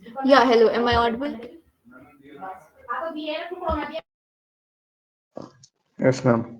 Yeah, hello. Am I audible? Yes, ma'am.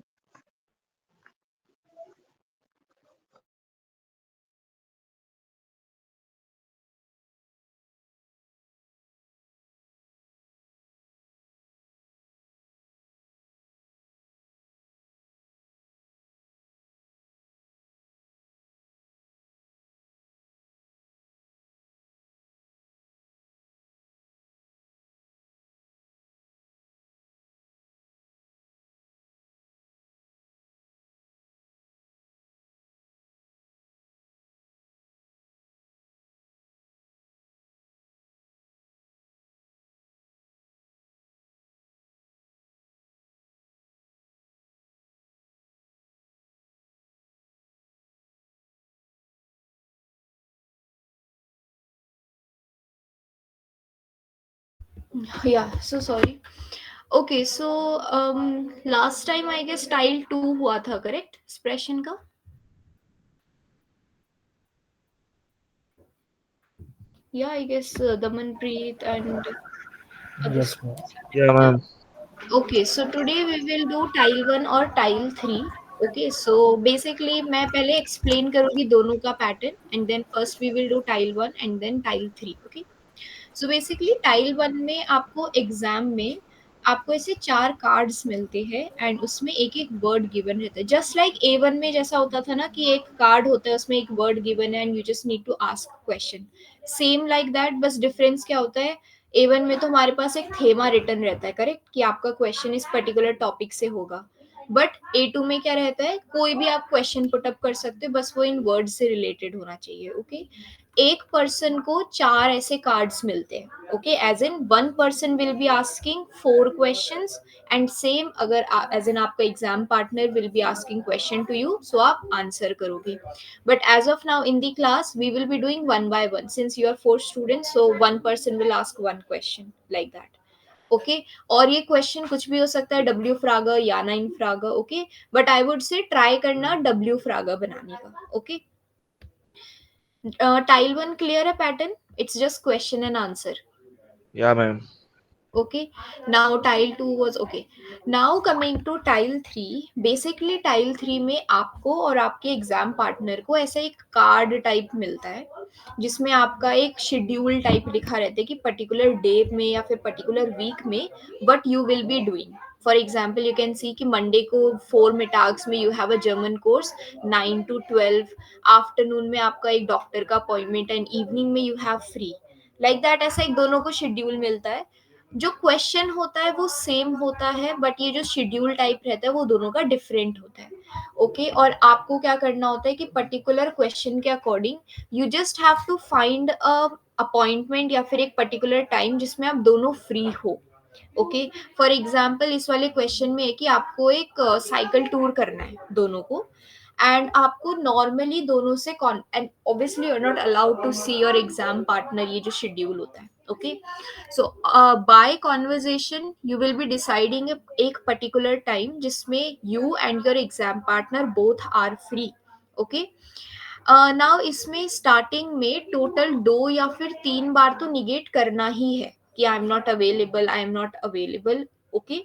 Yeah, so sorry. Okay, so last time I guess style 2 हुआ था, correct? Expression का? Yeah, I guess Damanpreet and other Yes, ma'am. students. Yeah, Yeah. ma'am. Okay, so today we will do tile 1 और tile 3. Okay, so basically मैं पहले explain करूँगी दोनों का pattern and then first we will do tile 1 and then tile 3. Okay. So basically tile 1 में आपको exam में आपको ऐसे 4 कार्ड्स मिलते हैं एंड उसमें एक-एक वर्ड गिवन रहता है। जस्ट लाइक A1 में जैसा होता था ना कि एक कार्ड होता है उसमें एक वर्ड गिवन है and you just need to ask question. Same like that, बस डिफरेंस क्या होता है, A1 में तो हमारे पास एक थेमा रिटन रहता है, करेक्ट? कि आपका क्वेश्चन इस पर्टिकुलर टॉपिक से होगा। बट A2 में क्या रहता है, कोई भी आप क्वेश्चन पुट अप कर सकते हो, बस वो इन वर्ड से रिलेटेड होना चाहिए। ओके, एक पर्सन को 4 ऐसे कार्ड्स मिलते हैं। Okay, as in one person will be asking 4 questions and same अगर एज इन आपका exam partner will be asking question to you, so आप आंसर करोगे। But as of now in the class we will be doing one by one, since you are 4 students, so one person will ask one question like that. Okay, और ये question कुछ भी हो सकता है, W फ्रागा या नाइन फ्रागा। Okay, but I would say try करना डब्ल्यू फ्रागा बनाने का। Okay, tile 1 clear a pattern, it's just question and answer. Yeah, ma'am. Okay, now tile 2 was okay. Now coming to tile 3, basically tile 3 में आपको और आपके एग्जाम पार्टनर को ऐसा एक कार्ड टाइप मिलता है जिसमें आपका एक शेड्यूल टाइप लिखा रहता है कि पर्टिकुलर डे में या फिर पर्टिकुलर वीक में what you will be doing. For example you can see कि मंडे को 4 मिटाग्स में you have a German course 9 to 12, afternoon में आपका एक डॉक्टर का अपॉइंटमेंट एंड इवनिंग में you have free, like that. ऐसा एक दोनों को शेड्यूल मिलता है। जो क्वेश्चन होता है वो सेम होता है बट ये जो शेड्यूल टाइप रहता है वो दोनों का डिफरेंट होता है। ओके, और आपको क्या करना होता है कि पर्टिकुलर क्वेश्चन के according you just have to find a appointment या फिर एक पर्टिकुलर टाइम जिसमें आप दोनों फ्री हो। ओके, फॉर एग्जाम्पल इस वाले क्वेश्चन में है कि आपको एक साइकिल टूर करना है दोनों को एंड आपको नॉर्मली दोनों से and obviously you are not allowed to see your exam partner, ये जो शेड्यूल होता है। Okay, so by conversation you will be deciding एक पर्टिकुलर टाइम जिसमें you and your exam partner both are free. Okay, now इसमें starting में total 2 या फिर 3 बार तो निगेट करना ही है कि I am not available, I am not available. Okay,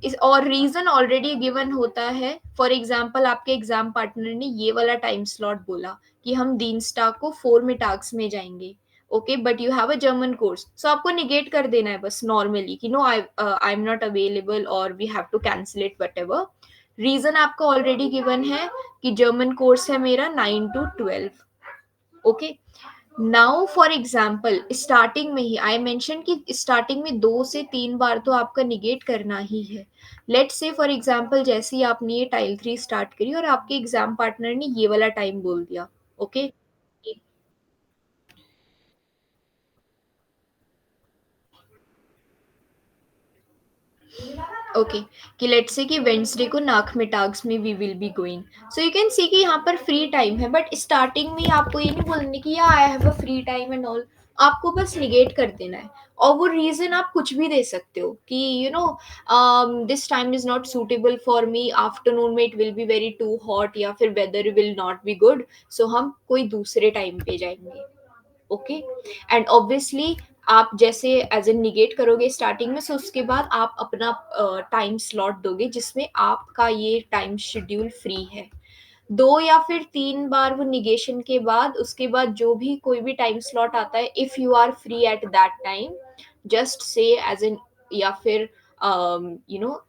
इस और रीजन ऑलरेडी गिवन होता है। फॉर एग्जाम्पल आपके एग्जाम पार्टनर ने ये वाला टाइम स्लॉट बोला कि हम दीनस्टाक को 4 मिटाक्स में जाएंगे। Okay, but you have a German course, so आपको निगेट कर देना है बस नॉर्मली कि no I am not available और we have to cancel it whatever. Reason आपको ऑलरेडी गिवन है कि जर्मन कोर्स है मेरा 9 to 12। Okay, now for example starting में ही आई मेंशन कि स्टार्टिंग में 2 से 3 बार तो आपका निगेट करना ही है। लेट से फॉर एग्जाम्पल जैसे ही आपने ये टाइल 3 स्टार्ट करी और आपके एग्जाम पार्टनर ने ये वाला टाइम बोल दिया। ओके, ओके, कि लेट्स से कि वेंसडे को नाक मिटाग्स में we will be going, so you can see कि यहाँ पर फ्री टाइम है बट स्टार्टिंग में आपको ये नहीं बोलने की या I have a free time and all, आपको बस निगेट कर देना है। और वो रीजन आप कुछ भी दे सकते हो कि you know this time is not suitable for me, afternoon में it will be very too hot या फिर weather will not be good, so हम कोई दूसरे टाइम पे जाएंगे। ओके, एंड ऑब्वियसली आप जैसे एज एन निगेट करोगे स्टार्टिंग में, सो उसके बाद आप अपना टाइम स्लॉट दोगे जिसमें आपका ये टाइम शेड्यूल फ्री है। 2 या फिर 3 बार वो निगेशन के बाद, उसके बाद जो भी कोई भी टाइम स्लॉट आता है, if you are free at that time, just say as in, या फिर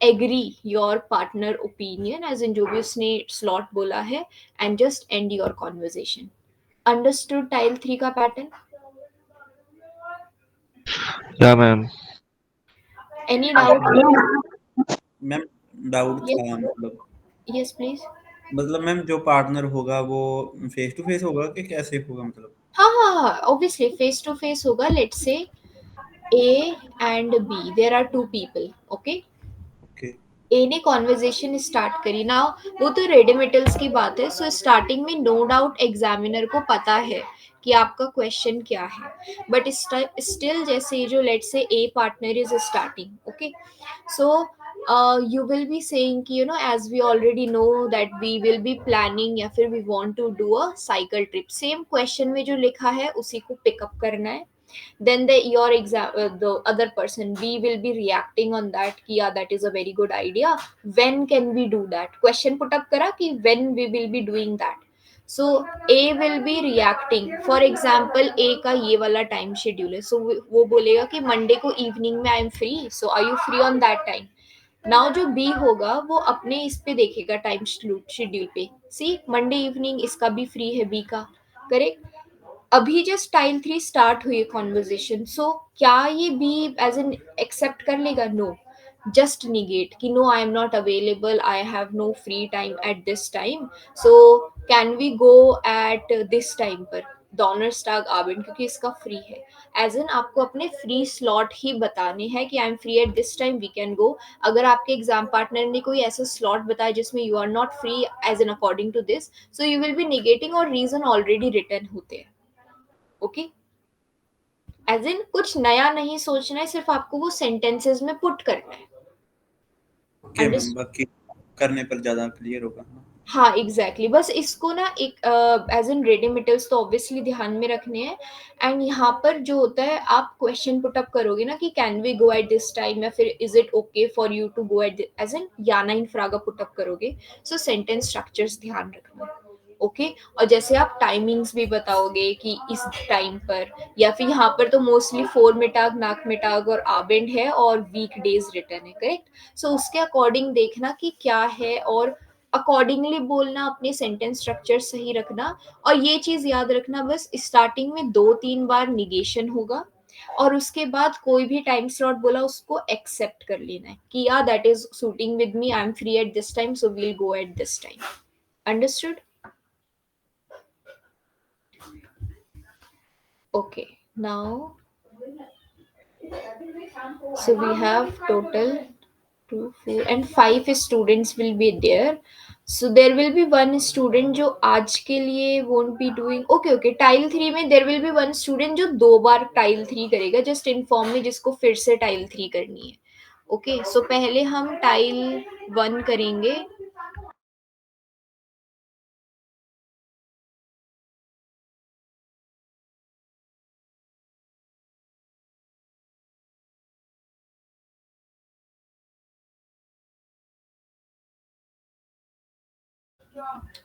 agree your partner opinion as in जो भी उसने स्लॉट बोला है, and just end your conversation. Understood tile 3 का pattern? Yeah, ma'am. Any doubt? Ma'am doubt yes, था, मतलब यस प्लीज। मैम जो पार्टनर होगा वो फेस टू फेस होगा कि कैसे होगा, मतलब? हाँ हाँ हाँ, ऑब्वियसली फेस टू फेस होगा। Let's say A and B, there are two people, okay? Okay. A ने कॉन्वर्जेशन स्टार्ट करी ना, वो तो रेडिमेटल्स की बात है, सो स्टार्टिंग में नो डाउट एग्जामिनर को पता है कि आपका क्वेश्चन क्या है, बट स्टिल जैसे जो let's say A partner is starting, okay, so you will be saying कि as we already know that we will be planning या फिर we want to do a cycle trip, same question में जो लिखा है उसी को pick up करना है। Then the other person B will be reacting on that कि yeah, that is a very good idea, when can we do that, question put up करा कि when we will be doing that, so A will be reacting, for example A का ये वाला time schedule है, so वो बोलेगा कि Monday को evening में I am free, so are you free on that time? Now जो बी होगा वो अपने इस पे देखेगा टाइम शेड्यूल पे, सी मंडे इवनिंग इसका भी फ्री है बी का, करेक्ट? अभी जस्ट टाइल 3 स्टार्ट हुई कॉन्वर्जेशन, सो क्या ये बी एज एन एक्सेप्ट कर लेगा? नो, जस्ट निगेट कि no I am not available, I have no free time at this time, so can we go at this time पर डोनर्सटाग आबेंड, क्योंकि इसका फ्री है। एज एन आपको अपने फ्री स्लॉट ही बताने हैं कि I am free at this time, we can go. अगर आपके एग्जाम पार्टनर ने कोई ऐसा स्लॉट बताया जिसमें you are not free as an according to this, so you will be negating, और रीजन ऑलरेडी रिटर्न होते हैं, ओके? एज इन कुछ नया नहीं सोचना है, सिर्फ आपको वो सेंटेंसेस में पुट करना है। ओके मैम, बाकी करने पर ज्यादा क्लियर होगा। हाँ एग्जैक्टली, बस इसको ना एक एज इन रेडिमेटल्स तो ऑब्वियसली ध्यान में रखने हैं। एंड यहाँ पर जो होता है, आप क्वेश्चन पुट अप करोगे ना कि can we go at this time, या फिर is it okay for you to go at, as in याना इन फ्रागा पुट अप करोगे, सो सेंटेंस स्ट्रक्चर्स ध्यान रखना, ओके? और जैसे आप टाइमिंग्स भी बताओगे कि इस टाइम पर, या फिर यहाँ पर तो मोस्टली फोर मिटाग नाक मिटाग और आबेंड है और वीक डेज रिटर्न है, करेक्ट? सो उसके अकॉर्डिंग देखना कि क्या है, और अकॉर्डिंगली बोलना, अपने सेंटेंस स्ट्रक्चर सही रखना। और ये चीज याद रखना, बस स्टार्टिंग में 2-3 बार निगेशन होगा, और उसके बाद कोई भी टाइम स्लॉट बोला उसको एक्सेप्ट कर लेना है कि या that is suiting with me, I am free at this time, so we'll go at this time. Understood? Okay, now so we have total 2 4 and 5 students will be there, so there will be one student जो आज के लिए won't be doing, okay tile 3 में there will be one student जो 2 बार tile 3 करेगा, just inform me जिसको फिर से टाइल 3 करनी है, ओके? सो पहले हम टाइल 1 करेंगे।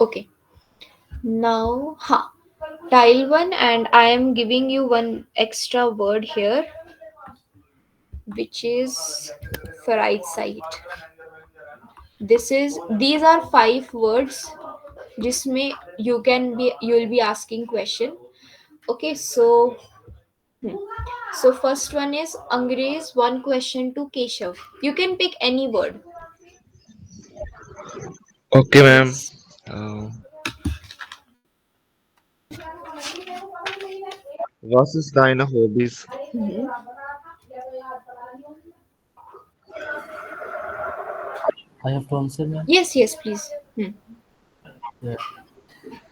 Okay, now tile 1, and I am giving you one extra word here, which is Freizeit. These are 5 words जिसमें you will be asking question, okay? So so first one is Angrez, one question to Keshav. You can pick any word. Okay, ma'am. Yes. Uh, what is thine hobbies? Mhm. I have to answer, ma'am. Yes please. Yeah.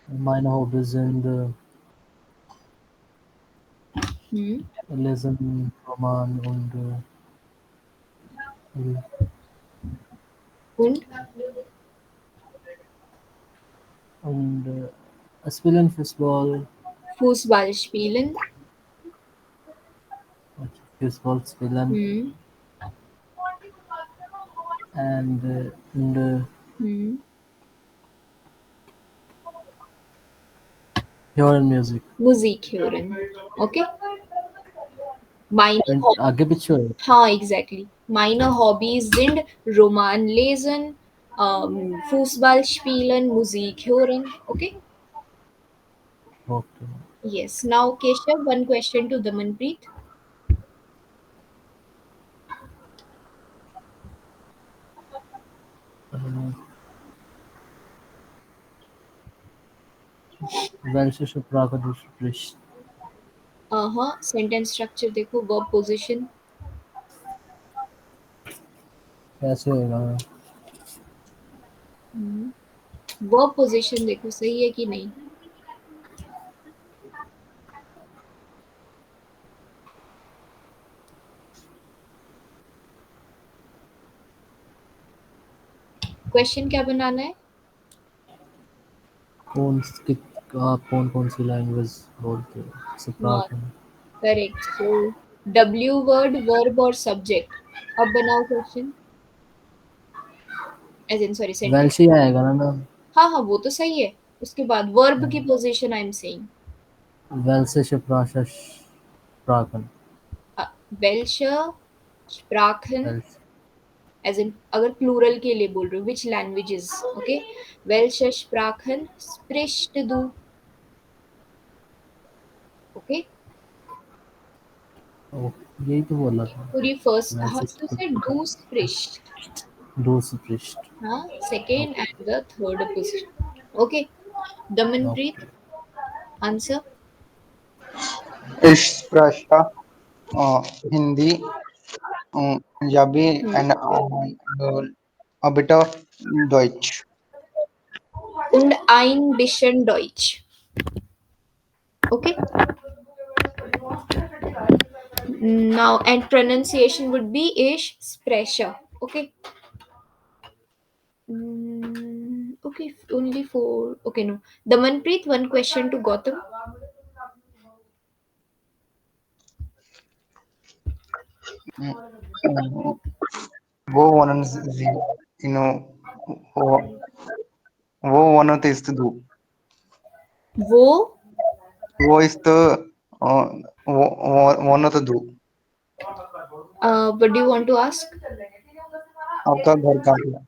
Meine Hobbys sind Lesen, Roman Und spielen Fußball Fußball spielen. Sports villain and Huron music. Music Huron. Okay. Minor And आगे पीछे हो हाँ exactly. Minor Hobbies sind Roman lesen, Fußball spielen, Musik hören. Okay. Okay. Yes. Now Keshav, one question to Damanpreet. Welche Sprache du sprichst? हाँ sentence structure देखो, verb position. कैसे होगा? Verb position देखो सही है कि नहीं. क्वेश्चन क्या बनाना है? आप कौन सी लैंग्वेज बोलते हो? हाँ correct. So W word, verb और सब्जेक्ट. अब बनाओ question. As in sorry sentence. वेल्श ही आएगा ना मैम. हाँ वो तो सही है. उसके बाद वर्ब की position I am saying. Welsche Sprachen. वेल्श स्प्राखन Welsh. एज इन अगर प्लूरल के लिए बोल रहे हो विच लैंग्वेजेस. ओके. वेल्श स्प्राखन स्प्रिश्ट दू. ओके. यही तो बोला था. पूरी first Welsche how to say डू स्प्रिश्ट. Du sprichst. हाँ second and the third position. Okay. Damanpreet answer. इश प्रश्न Hindi Punjabi and a bit of Deutsch. Und ein bisschen Deutsch. Okay. Now and pronunciation would be ich spreche. Okay. Okay, only four. Okay, no. Damanpreet, one question to Gautam. वो one is the वो is the one of the do. What do you want to ask? आपका घर कहाँ है?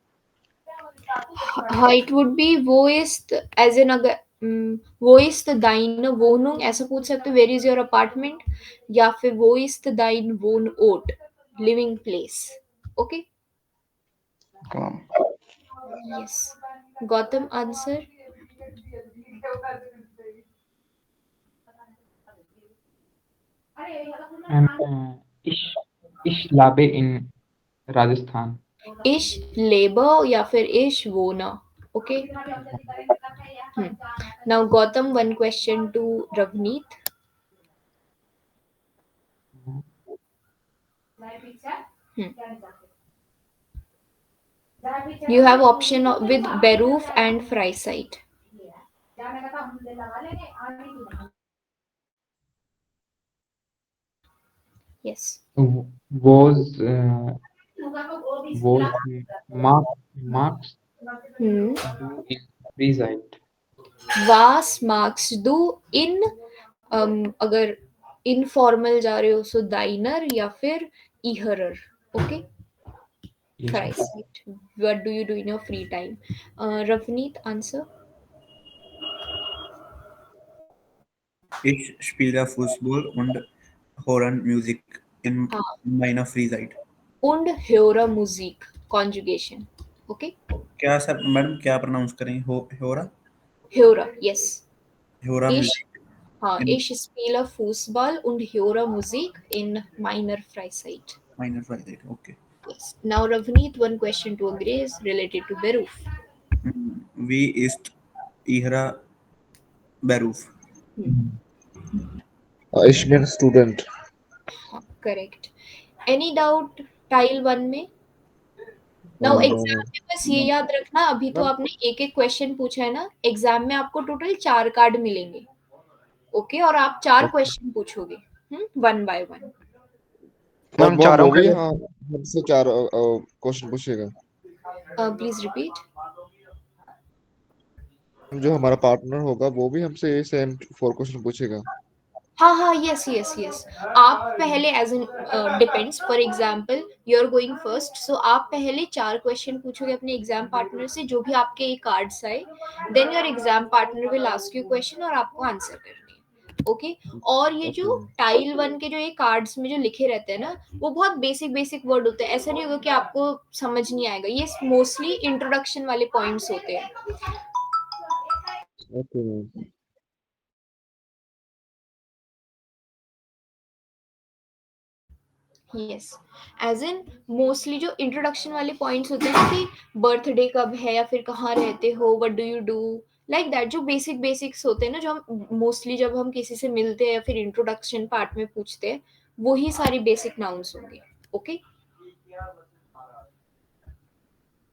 हाँ, it would be wo ist as in अगर wo ist deine Wohnung ऐसा पूछ सकते हो. Where is your apartment? या फिर wo ist dein Wohnort, living place. Okay. Yes. Gautam, answer. And ich lebe in Rajasthan. Ich lebe या फिर ich wohne. Okay. Now Gautam, one question to Ravneet. You have option with Beruf and Freisite. Yes. Was Marx do in Freeside? Was magst du in अगर informal जा रहे हो सो दाइनर या फिर इहरर. Okay. Freisite. What do you do in your free time? Ravneet, answer. Ich spiele Fußball und höre Musik in meiner Freizeit. Und höre Musik. Conjugation. Okay. क्या sir madam क्या pronounce करें? होरा Höre. Yes. होरा Ich, ich spiele Fußball und höre Musik in meiner Freizeit. Meiner Freizeit. Okay. Yes. Now Ravneet, one question to Grace related to Beruf. Wie ist Ihre Beruf? Ich bin student. Correct. Any doubt tile 1 में? Now exam में बस ये याद रखना, अभी तो आपने एक क्वेश्चन पूछा है ना. एग्जाम में आपको टोटल 4 कार्ड मिलेंगे. ओके. और आप 4 क्वेश्चन पूछोगे 1 by 1. और मैम वो चारों भी के हाँ हमसे 4 क्वेश्चन पूछेगा। Please repeat. जो हमारा पार्टनर होगा वो भी हमसे सेम 4 क्वेश्चन पूछेगा। हाँ हाँ, यस यस यस। आप पहले as in depends, for example you are going first, so आप पहले 4 क्वेश्चन पूछोगे अपने एग्जाम पार्टनर से जो भी आपके ये कार्ड्स आए, then your exam partner will ask you question और आपको आंसर करनी है। ओके। और ये ओके जो टाइल 1 के जो ये कार्ड्स में जो लिखे रहते हैं ना, वो बहुत बेसिक बेसिक वर्ड होते हैं, ऐसा नहीं होगा कि आपको समझ नहीं आएगा, ये मोस्टली इंट्रोडक्शन वाले पॉइंट्स होते हैं। Okay ma'am. Yes, as in mostly जो इंट्रोडक्शन वाले पॉइंट्स होते हैं ना कि बर्थडे कब है या फिर कहाँ रहते हो, what do you do, like that, जो बेसिक बेसिक्स होते हैं ना, जो हम मोस्टली जब हम किसी से मिलते हैं या फिर इंट्रोडक्शन पार्ट में पूछते हैं, वही सारी बेसिक नाउन्स होंगे। Okay.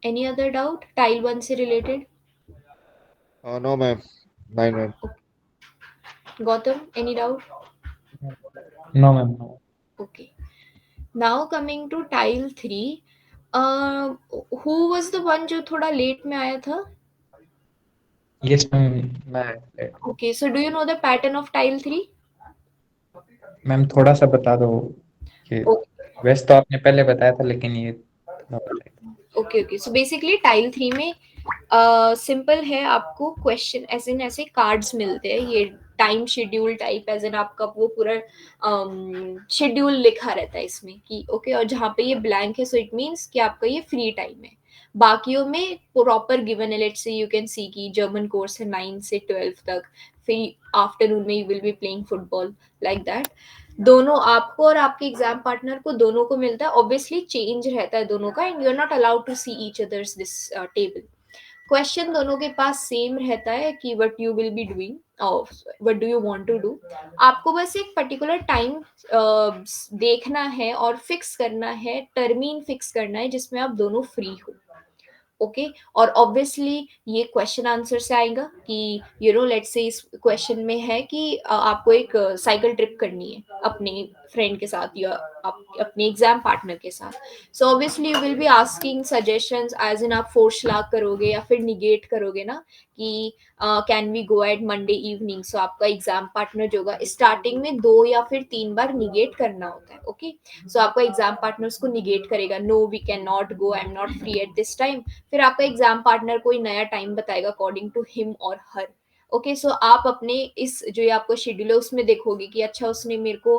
Any other doubt tile 1 से related? No ma'am, 9 ma'am. Gautam, any doubt? No, ma'am, no. Okay. Now coming to tile 3, who was the one जो थोड़ा लेट में आया था? Yes, ma'am. Okay, so do you know the pattern of tile 3? Ma'am थोड़ा सा बता दो कि Okay. वैसे तो आपने पहले बताया था लेकिन ये थोड़ा बताइए। Okay okay, so basically tile 3 में सिंपल है, आपको क्वेश्चन ऐसे न ऐसे कार्ड्स मिलते हैं, ये time schedule type, as in आपका वो पूरा शेड्यूल लिखा रहता है इसमें कि ओके, और जहाँ पे ये ब्लैंक है सो इट मीन्स कि आपका ये फ्री टाइम है। बाकियों में प्रॉपर गिवन है, let's say you can see कि जर्मन कोर्स है 9 से 12 तक, फिर आफ्टरनून में you will be playing football, like that. दोनों आपको और आपके एग्जाम पार्टनर को दोनों को मिलता है, ऑब्वियसली चेंज रहता है दोनों का, and you are not allowed to see each others this table. Question दोनों के पास सेम रहता है कि what you will be doing, what do you want to do. आपको बस एक पर्टिकुलर टाइम देखना है और फिक्स करना है, टर्मीन फिक्स करना है जिसमें आप दोनों फ्री हो। ओके। और ऑब्वियसली ये क्वेश्चन आंसर से आएगा कि लेट्स से इस क्वेश्चन में है कि आपको एक साइकिल ट्रिप करनी है अपने फ्रेंड के साथ या अपने एग्जाम पार्टनर के साथ। So obviously you will be asking suggestions, as in आप फोर्सलाग करोगे या फिर निगेट करोगे ना कि can we go at Monday evening. So आपका एग्जाम पार्टनर जो होगा स्टार्टिंग में 2 या फिर 3 बार निगेट करना होता है। ओके। सो आपका एग्जाम पार्टनर उसको निगेट करेगा, no we can not go, I am not free at this time. फिर आपका एग्जाम पार्टनर कोई नया टाइम बताएगा अकॉर्डिंग टू हिम और हर। ओके। सो आप अपने इस जो ये आपका शेड्यूल है उसमें देखोगे कि अच्छा उसने मेरे को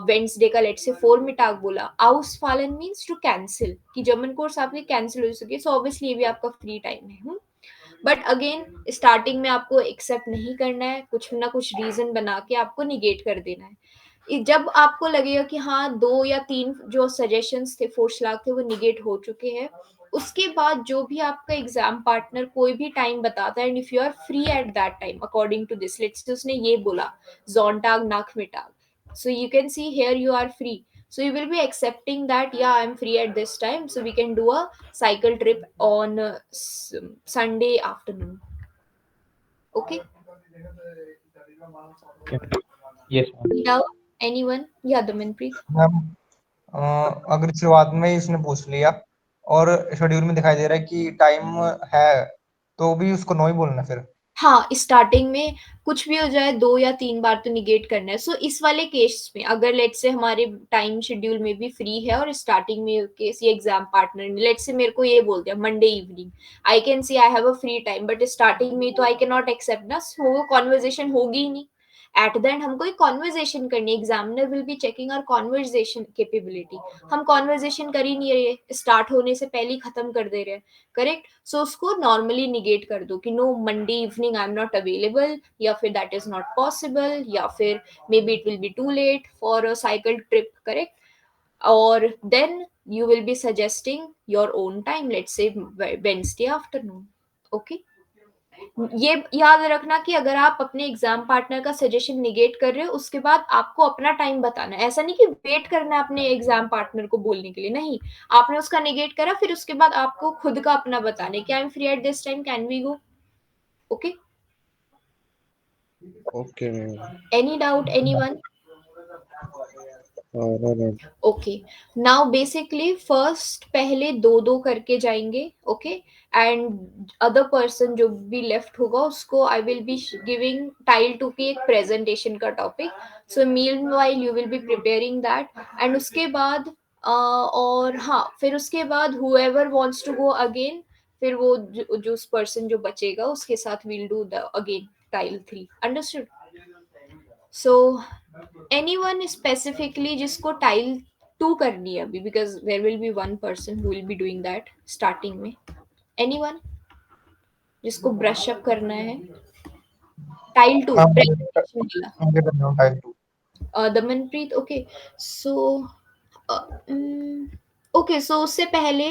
वेंसडे का लेट से 4 मिटाग बोला, आउसफालन मीन्स टू कैंसिल, कि जर्मन कोर्स आपके कैंसिल हो सके, सो ऑब्वियसली ये भी आपका फ्री टाइम है। बट अगेन स्टार्टिंग में आपको एक्सेप्ट नहीं करना है, कुछ ना कुछ रीजन बना के आपको निगेट कर देना है। जब आपको लगेगा कि हाँ 2 या 3 जो सजेशंस थे, फोर्सलाग थे, वो निगेट हो चुके हैं, उसके बाद जो भी आपका एग्जाम पार्टनर कोई भी टाइम बताता है, and if you are free at that time according to this, let's say उसने ये बोला जोनटाग नाखमिटाग, so you can see here you are free, so you will be accepting that yeah I'm free at this time, so we can do a cycle trip on Sunday afternoon. Okay. Yes, ma'am. Now anyone? Yeah, Damanpreet. Ma'am अगर शुरुआत में ही उसने पूछ लिया और schedule में दिखाई दे रहा है कि टाइम है, तो भी उसको नो ही बोलना फिर? हाँ, स्टार्टिंग में कुछ भी हो जाए 2 या 3 बार तो निगेट करना है। सो इस वाले केस में अगर लेट्स से हमारे टाइम शेड्यूल में भी फ्री है और स्टार्टिंग में केस ये एग्जाम पार्टनर ने लेट्स से मेरे को ये बोल दिया Monday evening, I can see I have a free time, but starting में तो आई कैन नॉट एक्सेप्ट ना, वो कॉन्वर्जेशन होगी ही नहीं। एट द एंड हमको एक कॉन्वर्जेशन करनी है, examiner will be checking our conversation capability. हम कॉन्वर्जेशन कर ही नहीं रहे, स्टार्ट होने से पहले ही खत्म कर दे रहे हैं, करेक्ट। सो उसको नॉर्मली निगेट कर दो कि no Monday evening I am not available, या फिर दैट इज नॉट पॉसिबल, या फिर maybe it will be too late for a cycle trip, correct. और then you will be suggesting your own time, let's say Wednesday afternoon. Okay. ये याद रखना कि अगर आप अपने एग्जाम पार्टनर का सजेशन निगेट कर रहे हो, उसके बाद आपको अपना टाइम बताना है, ऐसा नहीं कि वेट करना है अपने एग्जाम पार्टनर को बोलने के लिए, नहीं, आपने उसका निगेट करा फिर उसके बाद आपको खुद का अपना बताना है कि I am free at this time, can we go. Okay. Okay ma'am. Any doubt anyone? no. Okay, now basically first पहले दो दो करके जाएंगे, ओके, एंड अदर पर्सन जो भी लेफ्ट होगा उसको I will be giving tile 2 की एक प्रेजेंटेशन का topic, so meanwhile you will be preparing that, and उसके बाद और हाँ, फिर उसके बाद whoever wants to go again, फिर वो जो उस पर्सन जो बचेगा उसके साथ will do the again tile 3, understood? So anyone specifically जिसको टाइल 2 करनी है अभी, because there will be one person who will be doing that starting में, एनीवन जिसको ब्रश अप करना है टाइल 2 हाँ प्रेजेंटेशन वाला? मुझे करना है tile 2। Damanpreet, okay, so okay, so उससे पहले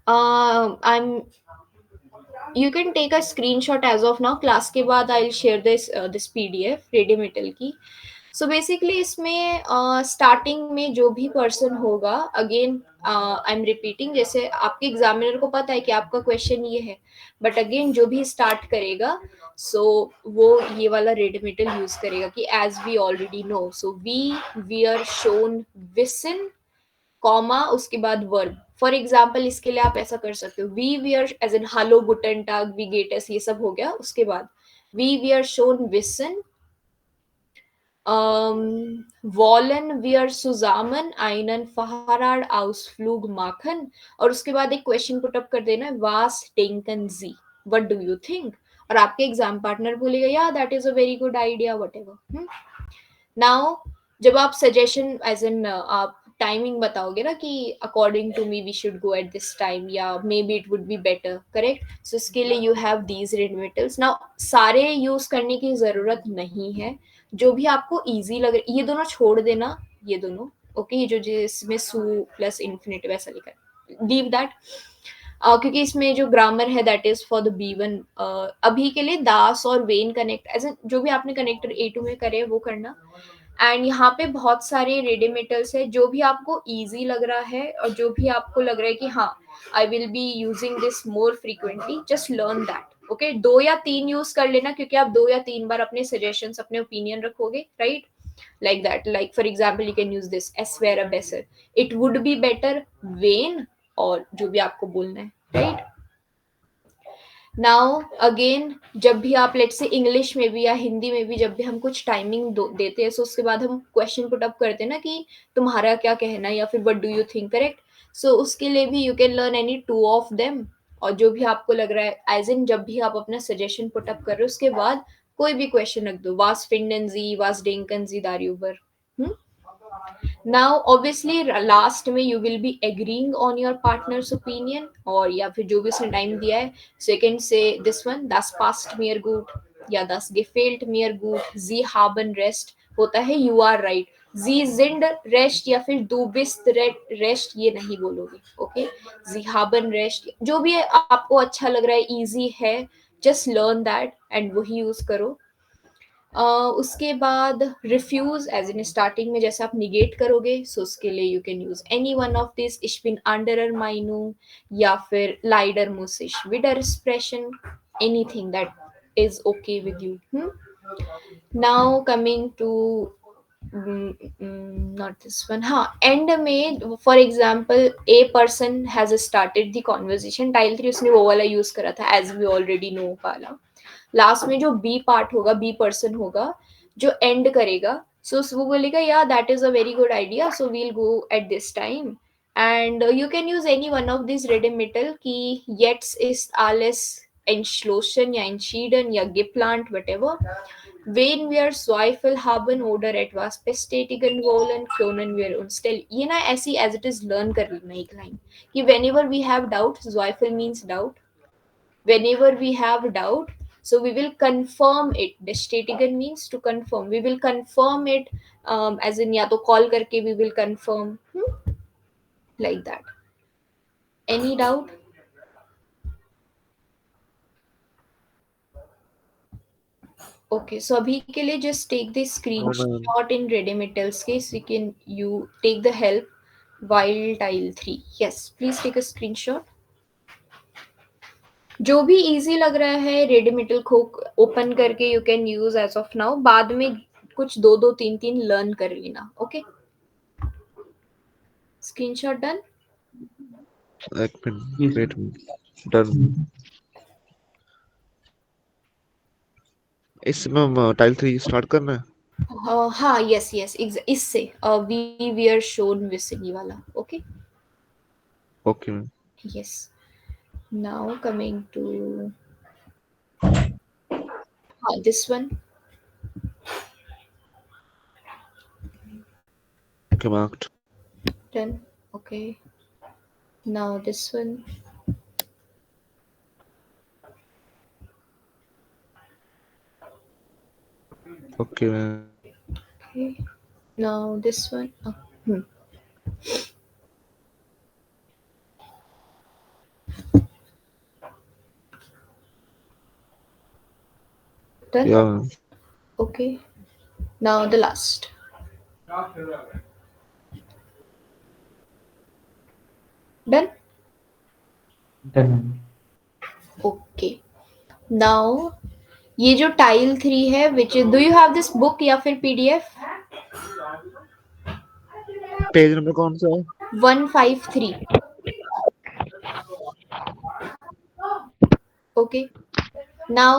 I am you can take a screenshot as of now, class के बाद I'll share this PDF रेडिमेटल की। सो बेसिकली इसमें स्टार्टिंग में जो भी पर्सन होगा, अगेन आई एम रिपीटिंग, जैसे आपके एग्जामिनर को पता है कि आपका क्वेश्चन ये है, बट अगेन जो भी स्टार्ट करेगा सो वो ये वाला रेडिमेटल यूज करेगा कि as we already know, so we are शोन विसन कॉमा उसके बाद वर्ब। फॉर एग्जाम्पल इसके लिए आप ऐसा कर सकते हो, वी वियर एज इन हालो गुटन टाग वी गेटस, ये सब हो गया, उसके बाद वी वियर शोन विसन वॉलन वियर सुजामन आइनन फहराड आउसफ्लूग माखन, और उसके बाद एक क्वेश्चन पुट अप कर देना है, वास टेंकन जी व्हाट डू यू थिंक, और आपके एग्जाम पार्टनर बोलेगा या that is a very good idea what ever. Now जब आप सजेशन एज इन आप टाइमिंग बताओगे ना कि according to me we should go at this time या maybe it would be better, correct? So इसके लिए यू हैव दीज रेडिमेटल्स। नाउ सारे यूज करने की जरूरत नहीं है, जो भी आपको इजी लग रहा है, ये दोनों छोड़ देना, ये दोनों, ओके, ये जो जिसमें सू प्लस इन्फिनिटिव ऐसा लिखा है, लीव दैट, क्योंकि इसमें जो ग्रामर है that is for the B1। अभी के लिए दास और वेन कनेक्ट ऐसे जो भी आपने कनेक्टर A2 में करे वो करना, एंड यहाँ पे बहुत सारे रेडिमेटल्स है, जो भी आपको इजी लग रहा है और जो भी आपको लग रहा है कि हाँ आई will be using this more frequently, just learn that, okay. 2 या 3 यूज कर लेना, क्योंकि आप 2 या 3 बार अपने सजेशंस अपने ओपिनियन रखोगे, right? like that, like for example you can use this as were better, it would be better when, और जो भी आपको बोलना है, राइट? नाउ अगेन जब भी आप लेट से इंग्लिश में भी या हिंदी में भी जब भी हम कुछ टाइमिंग देते हैं, सो उसके बाद हम क्वेश्चन पुट अप करते हैं ना कि तुम्हारा क्या कहना है या फिर what do you think, correct? So उसके लिए भी you can learn any 2 of them, और जो भी आपको लग रहा है एज इन जब भी आप अपना सजेशन पुट अप कर रहे हो उसके बाद कोई भी क्वेश्चन रख दो, वास फिंडन जी, वास डेंकन जी दार्यूबर। नाउ ऑब्वियसली लास्ट में you will B agreeing on your partners opinion, और या फिर जो भी उसने टाइम दिया है, सेकंड से this one, das passt mir gut या das gefällt mir gut, sie haben recht होता है you are right, sie sind recht या फिर du bist recht ये नहीं बोलोगे, ओके? sie haben recht, जो भी आपको अच्छा लग रहा है, इजी है, जस्ट लर्न दैट एंड वही यूज करो। उसके बाद रिफ्यूज एज इन स्टार्टिंग में जैसे आप निगेट करोगे, सो उसके लिए you can use any one of this, ich bin anderer Meinung या फिर leider muss ich widersprechen, anything that is okay with you. Now coming to not this one, हाँ, and में for example a person has started the conversation, टाइल 3 उसने वो वाला use करा था एज वी ऑलरेडी नो वाला। लास्ट में जो बी पार्ट होगा, बी पर्सन होगा जो एंड करेगा, सो वो बोलेगा या that is a very good idea, so we'll go at this time, and you can use any one of this रेडिमेटल की येट्स इज आलेस entschlossen या entschieden या geplant whatever, wen wir Zweifel haben oder etwas bestätigen wollen können wir uns tell, ये ना ऐसी as it is learn कर लेना एक लाइन कि whenever we have doubt, Zweifel means doubt, whenever we have doubt, so we will confirm it, bestätigen means to confirm, we will confirm it, as in या तो call करके we will confirm, like that. Any doubt? Okay, so अभी के लिए just take the screenshot in Readymetals case, we can you take the help while tile 3. Yes, please take a screenshot. जो भी easy लग रहा है रेडिमेटल को ओपन करके you can use as of now, बाद में कुछ 2-2 3-3 लर्न कर लेना, okay? Screenshot done? एक मिनट वेट डन। इसमें हम टाइल 3 स्टार्ट करना है। हाँ यस यस इससे वी आर शोन विसिली वाला okay okay ma'am. Yes now coming to this one okay marked. done okay now this one okay ma'am. okay now this one done या ma'am. okay now the last done Done. okay now ये जो tile 3 है which is do you have this book या फिर PDF page number कौन सा है? 153 okay now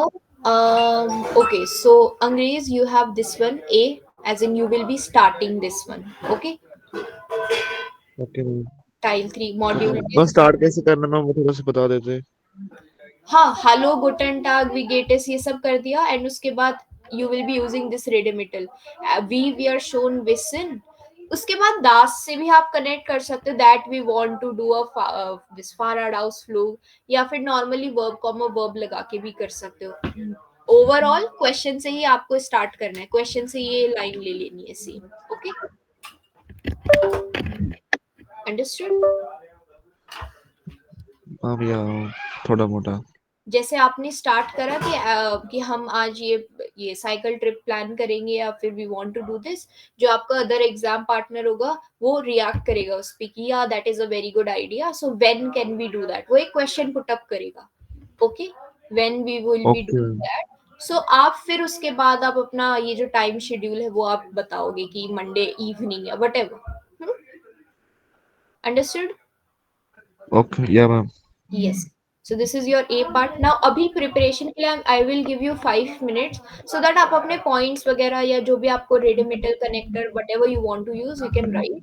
okay so Angrez you have this one A as in you will be starting this one okay okay ma'am. tile 3 module बस start कैसे करना ma'am, वो थोड़ा सा बता देते। हाँ हेलो गुटन टाग विगेटिस ये सब कर दिया एंड उसके बाद you will be using this रेडिमिटल वी आर शोन विसन उसके बाद दास से भी आप कनेक्ट कर सकते हो that we want to do this फाराड हाउस फ्लो या फिर नॉर्मली वर्ब कॉमा वर्ब लगा के भी कर सकते हो ओवरऑल क्वेश्चन से ही आपको स्टार्ट करना है क्वेश्चन से ये लाइन ले लेनी है सेम ओके अंडरस्टूड हाँ भैया थोड़ा मोटा। जैसे आपने स्टार्ट करा कि हम आज ये साइकिल ट्रिप प्लान करेंगे या फिर we want to do this जो आपका अदर एग्जाम पार्टनर होगा वो रिएक्ट करेगा उस पे कि या that is a very good idea so when can we do that वो एक क्वेश्चन पुट अप करेगा okay when we will be okay doing that so आप फिर उसके बाद आप अपना ये जो टाइम शेड्यूल है वो आप बताओगे कि मंडे इवनिंग या व्हाटएवर अंडरस्टूड ओके या ma'am. Yes. So this is your A part. Now अभी preparation के लिए I will give you 5 minutes so that आप अपने points वगैरह या जो भी आपको रेडिमेटल connector whatever you want to use you can write.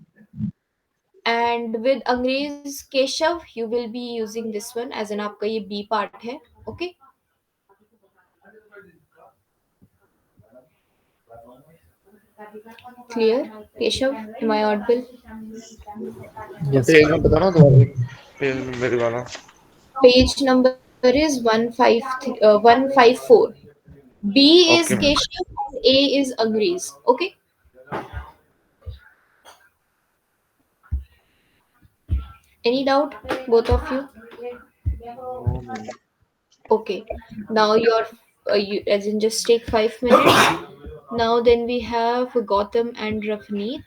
And with Angrez Keshav you will be using this one as in आपका ये B part है. Okay. Clear? Keshav, am I audible? Yes. Page number बताना दोबारा, page number मेरे वाला। Page number is 154. B is Okay, ma'am. Keshav, A is Angrez. Okay. Any doubt, both of you? Okay. Now you as in just take 5 minutes. Now then we have Gautam and Ravneet.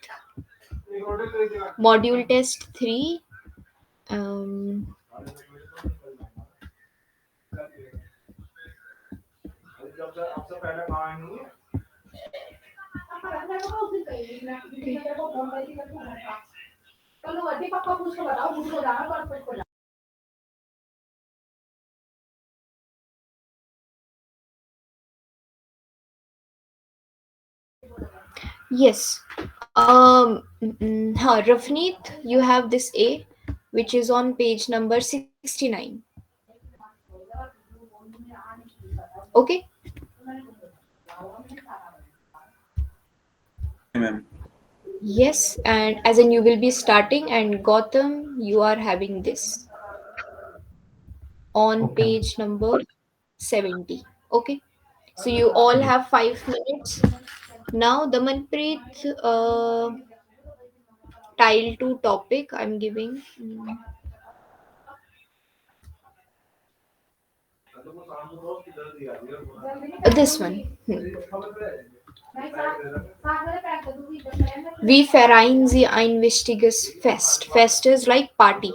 Module test 3. Um, yes. Ravneet, you have this A, which is on page number 69. Okay. Ma'am Yes, and as in you will be starting, and Gautam, you are having this on Okay. page number 70. Okay, so you all have 5 minutes. Now, Damanpreet, tile 2 topic I'm giving. This one. Wie feiern Sie ein wichtiges Fest? Fest is like party.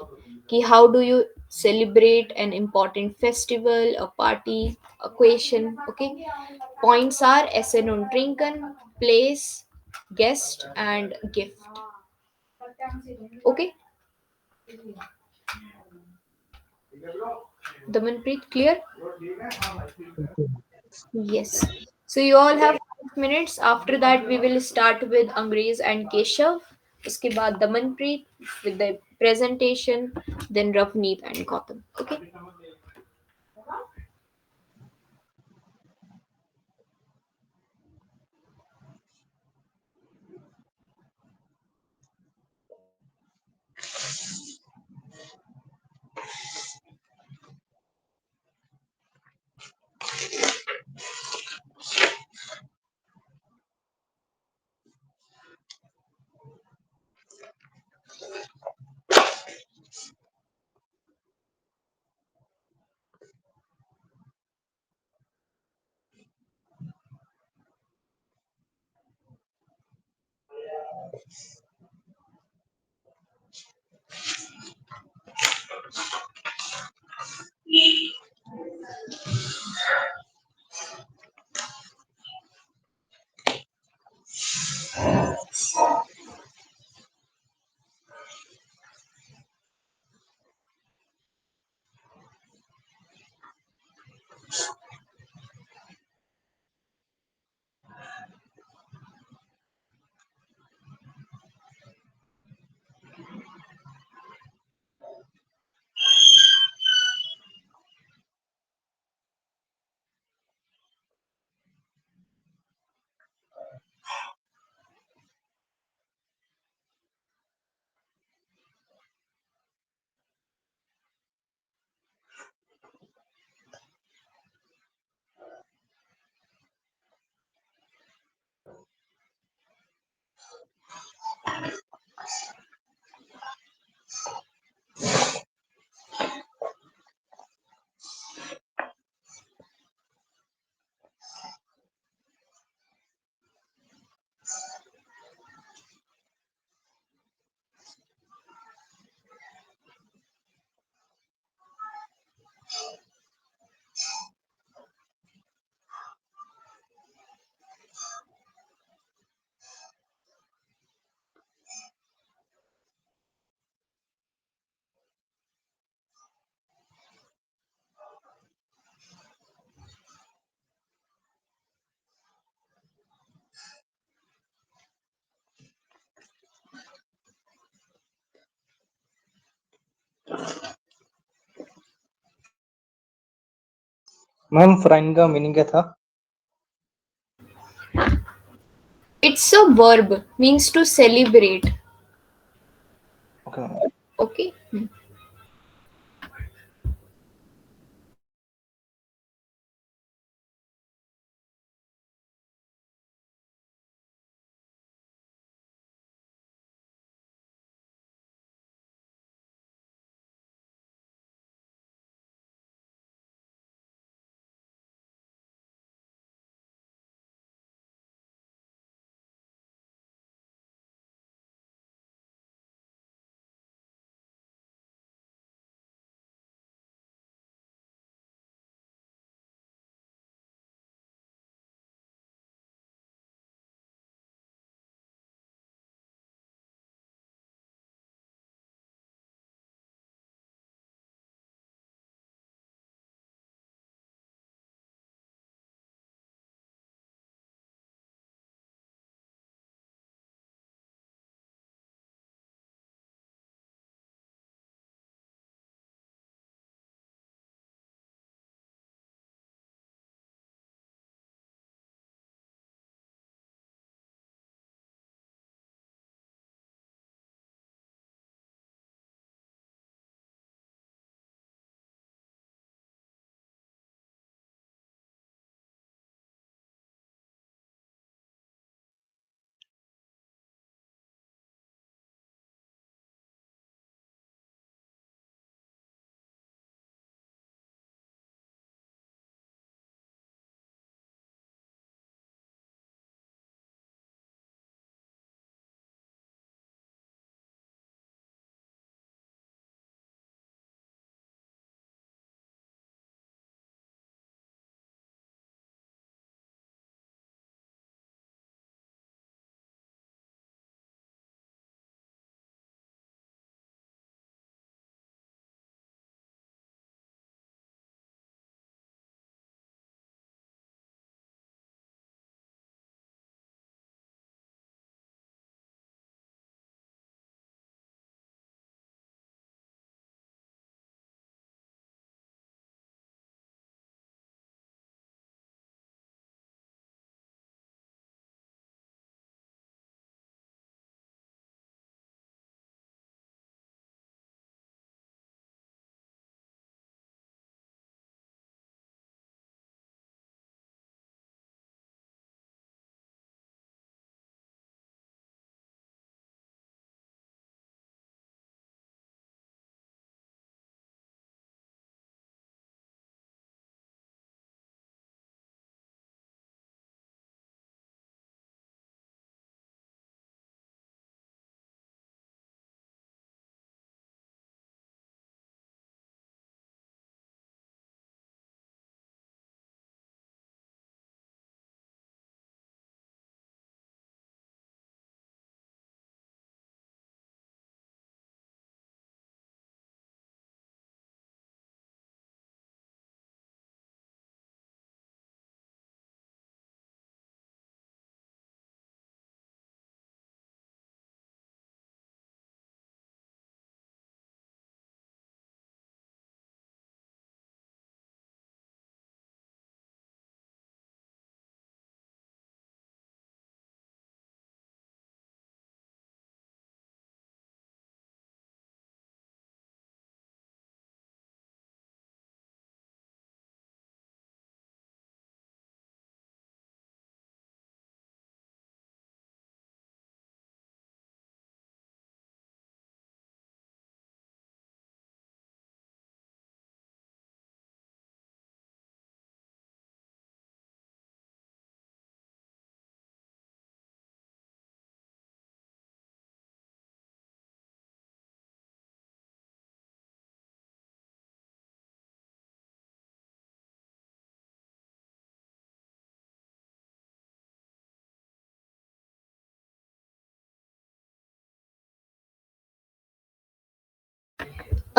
Ki how do you celebrate an important festival, a party, occasion? Okay. Points are Essen und Trinken, place, guest, and gift. Okay, Damanpreet, clear? Yes. So you all have 5 minutes. After that, we will start with Angrez and Keshav. उसके बाद Damanpreet with the presentation, then Ravneet and Gautam. Okay. Ma'am फ्राइन का meaning क्या था? It's a verb, means to celebrate. Okay ma'am. Okay.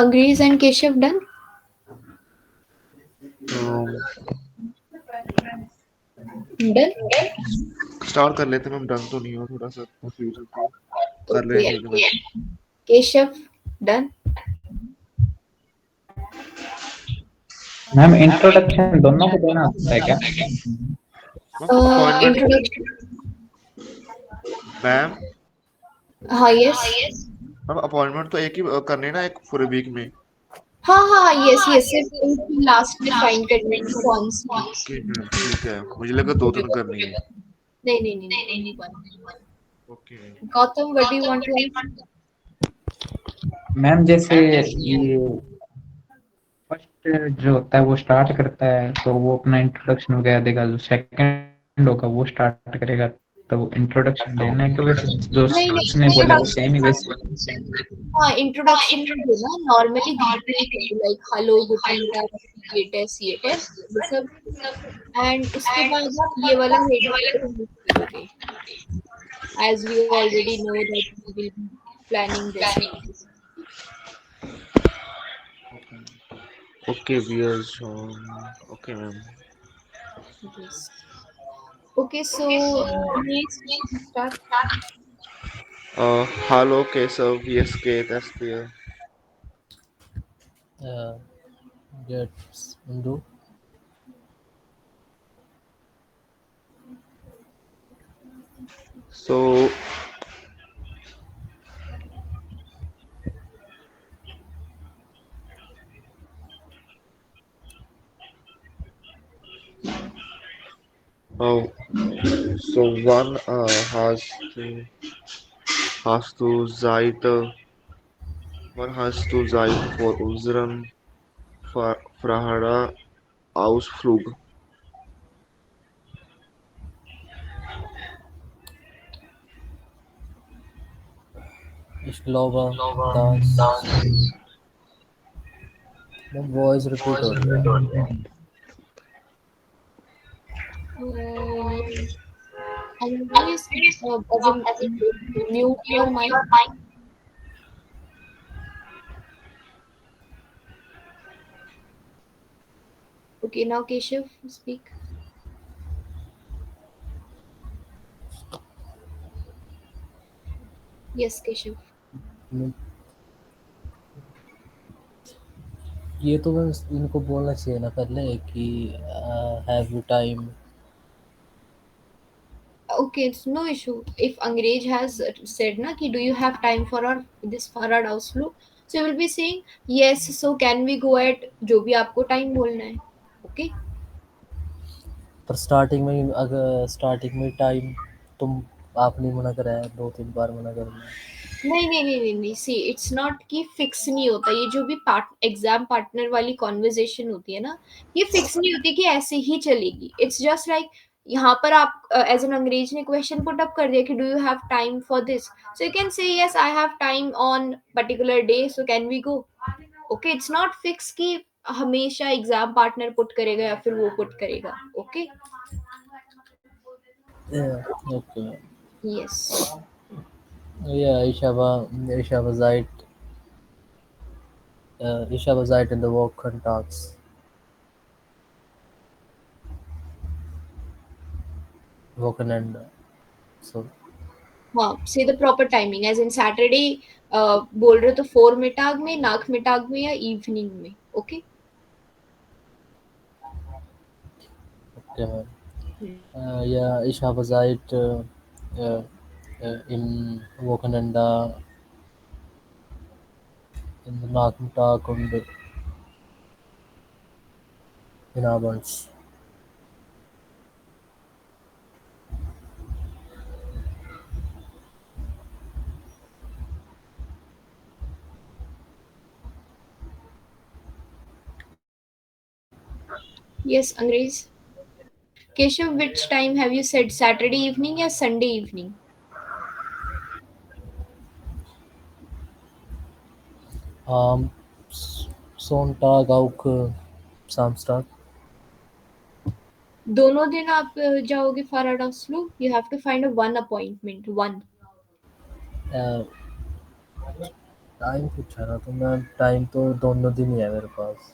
Angreez and Keshav done? Done? Start कर लेते ma'am, done तो नहीं हो, थोड़ा सा कंफ्यूजन थी, कर Okay. लेंगे ma'am. Keshav done? Ma'am introduction दोनों को देना होता है क्या? Appointment Introduction. मैम, हाँ, yes. मैम अपॉइंटमेंट तो एक ही करनी है ना, एक पूरे वीक में। हाँ, yes. सिर्फ लास्ट में फाइन करने की कौन सी? ओके मैम, ठीक है, मुझे लगा 2-3 करनी है। नहीं, only one. Okay Gautam, what do you want to ask? Ma'am जैसे ये फर्स्ट जो होता है वो स्टार्ट करता है तो वो अपना इंट्रोडक्शन वगैरह देगा, जो सेकंड होगा वो स्टार्ट करेगा, तो इंट्रोडक्शन देना है कि वैसे जो नहीं, उसने बोला वो सेम ही वैसे? हाँ, इंट्रोडक्शन में जो ना normally like hello, good morning, ये टेस्ट ये सब, एंड उसके बाद आप ये वाला हेडिंग करोगे, as we already know that we will be planning this. Okay वियर्स, okay ma'am. Yes. Okay, so please start. Hello Keshav, yes के, that's clear. Get undo. So oh, so one has to Zeit, one has to Zeit for unseren Frahara Ausflug. Ich glaube, dass the voice repeat हो रही है. And please mute your mic. Okay, now Keshav, speak. Yes, Keshav. ये तो मैं इनको बोलना चाहिए ना पहले कि have you time. Okay, it's no issue. If Angrej has said na ki do you have time for our this Farad ausflug, so you will be saying yes. So can we go at जो भी आपको time बोलना है, okay? पर starting में अगर starting में time तुम आपने मना करा है 2-3 बार मना करना. नहीं, सी इट्स नॉट कि फिक्स नहीं होता, ये जो भी एग्जाम पार्टनर वाली कॉन्वर्जेशन होती है ना, ये फिक्स नहीं होती कि ऐसे ही चलेगी. इट्स जस्ट लाइक यहाँ पर आप एज एन अंग्रेज ने क्वेश्चन पुट अप कर दिया कि do you have time for this, so you can say yes I have time on particular day, so can we go. Okay, it's not fix कि हमेशा एग्जाम पार्टनर पुट करेगा या फिर वो put करेगा. Okay, okay. Yes. Yeah, ich habe seit in the Wochentags. Wochenende. So हाँ, say the proper timing as in Saturday बोल रहे तो 4 मिटाग में, नाक मिटाग में या इवनिंग में. Okay, okay, ma'am. Ja, ich habe seit im Wochenende in the Nachmittag und in abends. Yes अंग्रेज. Keshav, which time have you said, Saturday evening या Sunday evening? Sonntag auch Samstag. दोनों दिन आप जाओगे फॉरवर्ड ऑस्लो, you have to find a one appointment, one. Uh, time पूछा ना तो मैम, टाइम तो दोनों दिन ही है मेरे पास।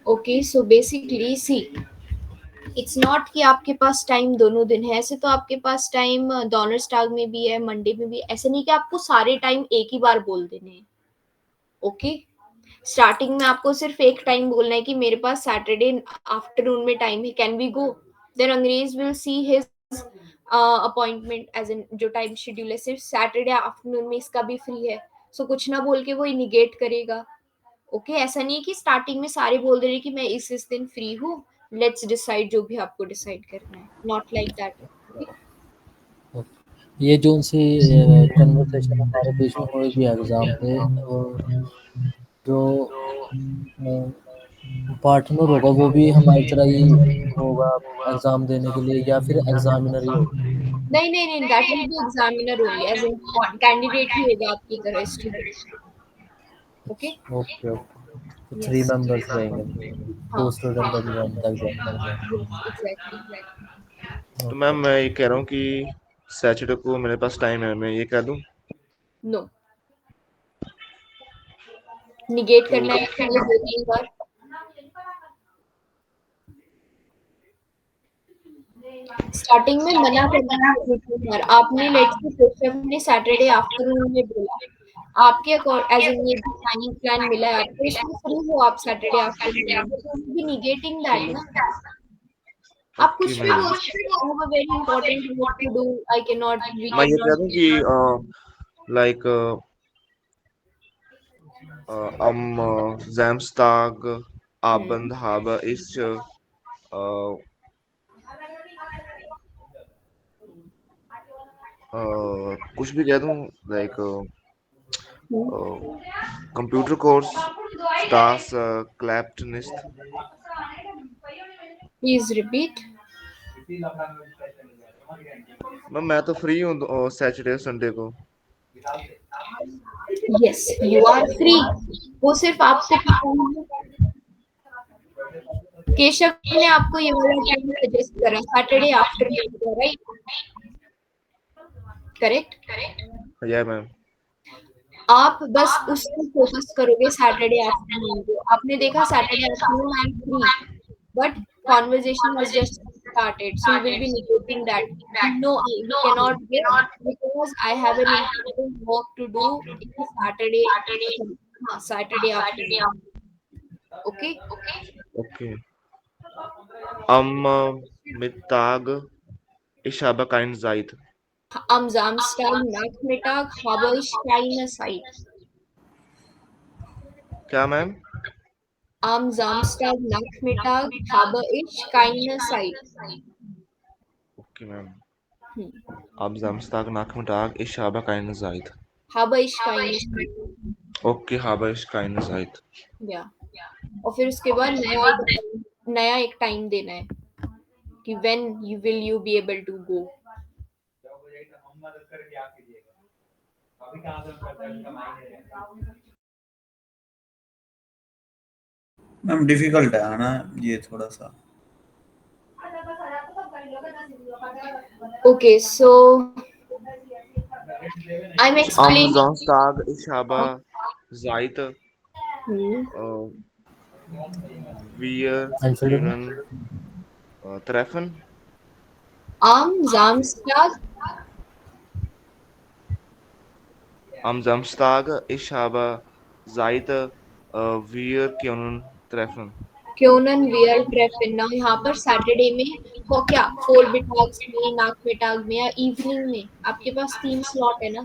Okay, so basically see, it's not कि आपके पास टाइम दोनों दिन है, ऐसे तो आपके पास टाइम डोनर्सटाग में भी है, मंडे में भी। ऐसे नहीं कि आपको सारे टाइम एक ही बार बोल देने हैं। ओके, स्टार्टिंग में आपको सिर्फ एक टाइम बोलना है कि मेरे पास सैटरडे आफ्टरनून में टाइम है, can we go? Then Angrez will see his appointment as in, जो टाइम शेड्यूल है सिर्फ सैटरडे आफ्टरनून में इसका भी फ्री है, सो कुछ ना बोल के वो निगेट करेगा। ओके, ऐसा नहीं है कि स्टार्टिंग में सारे बोल दे रहे कि मैं इस दिन फ्री हूँ, लेट्स डिसाइड जो भी आपको डिसाइड करना है, नॉट लाइक दैट। ये जो उनसे कन्वर्सेशन हमारे बीच में हुई भी एग्जाम पे, जो पार्टनर होगा वो भी हमारी तरह ही होगा एग्जाम देने के लिए, या फिर एग्जामिनर ही होगा? नहीं नहीं नहीं, that will be examiner only, as in candidate ही होगा आपकी तरह स्टूडेंट। ओके, ओके ओके, तो 3 यस, मेंबर्स रहेंगे, हाँ, 2 स्टूडेंट एग्जामिनर। एग्जैक्टली। तो मैम मैं ये कह रहा हूँ कि सैटरडे को मेरे पास टाइम है, मैं ये कह दूँ? नो, निगेट तो करना है पहले 2-3 बार। स्टार्टिंग में मना करना है 2-3 बार। आपने लेट्स से केशव ने सैटरडे आफ्टरनून में बोला, आपके एज इन ये टाइमिंग प्लान मिला है आपको, इसमें फ्री हो आप सैटरडे आफ्टरनून में, तो बी निगेटिंग दैट ना। आप ओके कुछ भी मैम, बोल सकते हो, I have a very important work to do, I can not, we मैं कैन ये कह नॉट। दूँ कि like am Samstag Abend habe ich कुछ भी कह दूँ, like computer course das klappt nicht। Please repeat. Ma'am मैं तो फ्री हूँ सैटरडे संडे को। यस, यू आर फ्री, वो सिर्फ आपको पता नहीं है। केशव ने आपको ये वाला टाइम सजेस्ट करा सैटरडे आफ्टरनून का, राइट? करेक्ट। या मैम, आप बस उस पर फोकस करोगे सैटरडे आफ्टरनून को। आपने देखा Saturday afternoon I am free, but conversation has just started, so you will be negating that. No, we cannot go because I have an important work to do in Saturday, Saturday afternoon. Okay, okay. am Mittag ich habe keine Zeit। am Samstag Nachmittag habe ich keine Zeit. क्या ma'am? Am Samstag Nachmittag habe ich keine Zeit. Okay ma'am, Hmm. am Samstag Nachmittag ich habe keine Zeit। Habe ich keine Zeit. Okay, habe ich keine Zeit। या, और फिर उसके बाद नया एक time देना है कि when you will you be able to go. Ma'am difficult है ना ये थोड़ा सा। Okay, so I am Am explaining. Samstag ich habe Zeit, wir Entschuldigung? können treffen। am Samstag Am Samstag ich habe Zeit, wir können treffen। क्योनन वेयर ट्रेफिन। Now यहाँ पर सैटरडे में को क्या फोर बिटाग्स में, नाक बिटाग में या इवनिंग में, आपके पास 3 स्लॉट है ना,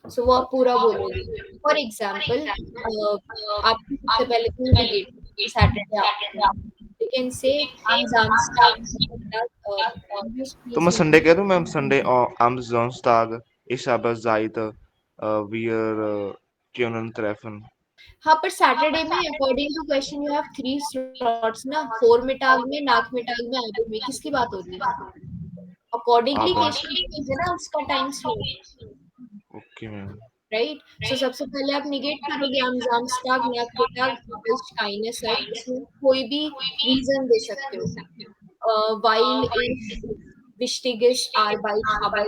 सो वो आप पूरा बोलोगे। फॉर एग्जाम्पल आपको सबसे पहले तो negate Saturday afternoon, you can से am Samstag तो मैं संडे कह दूं ma'am? Sunday am Samstag ich habe Zeit, wir können treffen। हाँ, पर सैटरडे में according to question you have 3 slots ना, फोर मिटाग में, नाक मिटाग में, आइडल में। किसकी बात हो रही है? अकॉर्डिंगली क्वेश्चन है ना उसका time slot, okay ma'am. Right? So सबसे पहले आप निगेट करोगे am Samstag Nachmittag habe ich keine Zeit, इसमें कोई भी रीजन दे सकते हो, while ich wichtig ist Arbeit habe,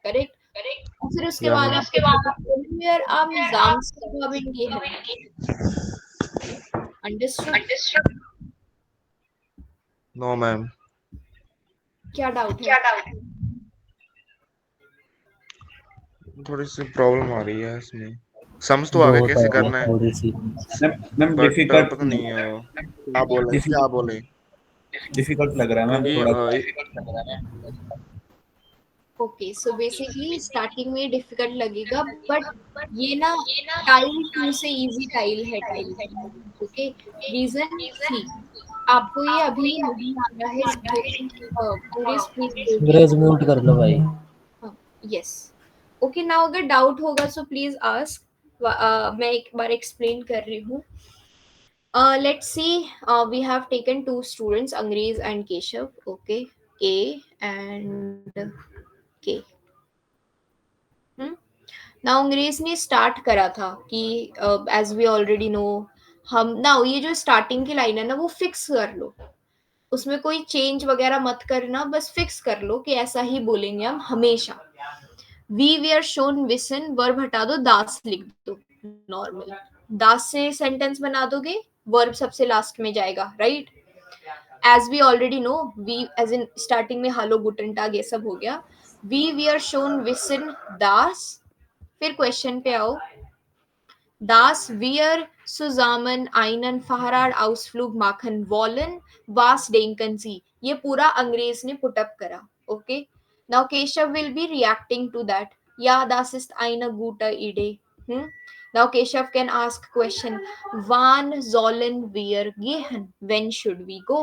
correct? और फिर उसके Yeah, बाद ma'am. आपको where am Samstag haben gehen. Understood? No, ma'am. क्या डाउट है? थोड़ी सी प्रॉब्लम आ रही है इसमें, समझ तो आ गया बहुत आ कैसे रही करना है है, थोड़ी सी। मैम बट डिफिकल्ट पता नहीं क्या बोले क्या डिफिकल्ट बोले, डिफिकल्ट लग रहा है मैम क्योंकि थोड़ा। ओके, सो बेसिकली स्टार्टिंग में डिफिकल्ट लगेगा, बट ये ना टाइल 2 से इजी टाइल है टाइल 3। ओके, रीजन सी आपको ये अभी नहीं आ रहा है जो पूरे स्पीच बोल दिया। अंग्रेज म्यूट कर लो भाई। यस, ओके, नाउ अगर डाउट होगा सो प्लीज आस्क। मैं एक बार एक्सप्लेन कर रही हूँ। Let's see, we have taken 2 students, Angrez and Keshav. Okay, A and K. Now अंग्रेज ने स्टार्ट करा था कि एज वी ऑलरेडी नो, हम नाउ ये जो स्टार्टिंग की लाइन है ना वो फिक्स कर लो, उसमें कोई चेंज वगैरह मत करना, बस फिक्स कर लो कि ऐसा ही बोलेंगे हम हमेशा। We were shown Visan, verb हटा दो, दास लिख दो नॉर्मल। दास से सेंटेंस बना दोगे, वर्ब सबसे लास्ट में जाएगा, right? As we already know, we as in starting में हालो गुटन टाग ये सब हो गया। वी वेयर शोन विसन दास, फिर क्वेश्चन पे आओ। Das wir zusammen einen Fahrradausflug machen wollen, was denken Sie? ये पूरा अंग्रेज ने पुटअप करा। Okay, now Keshav will be reacting to that. या das ist eine gute Idee. Now Keshav can ask question, wann sollen wir gehen? When should we go?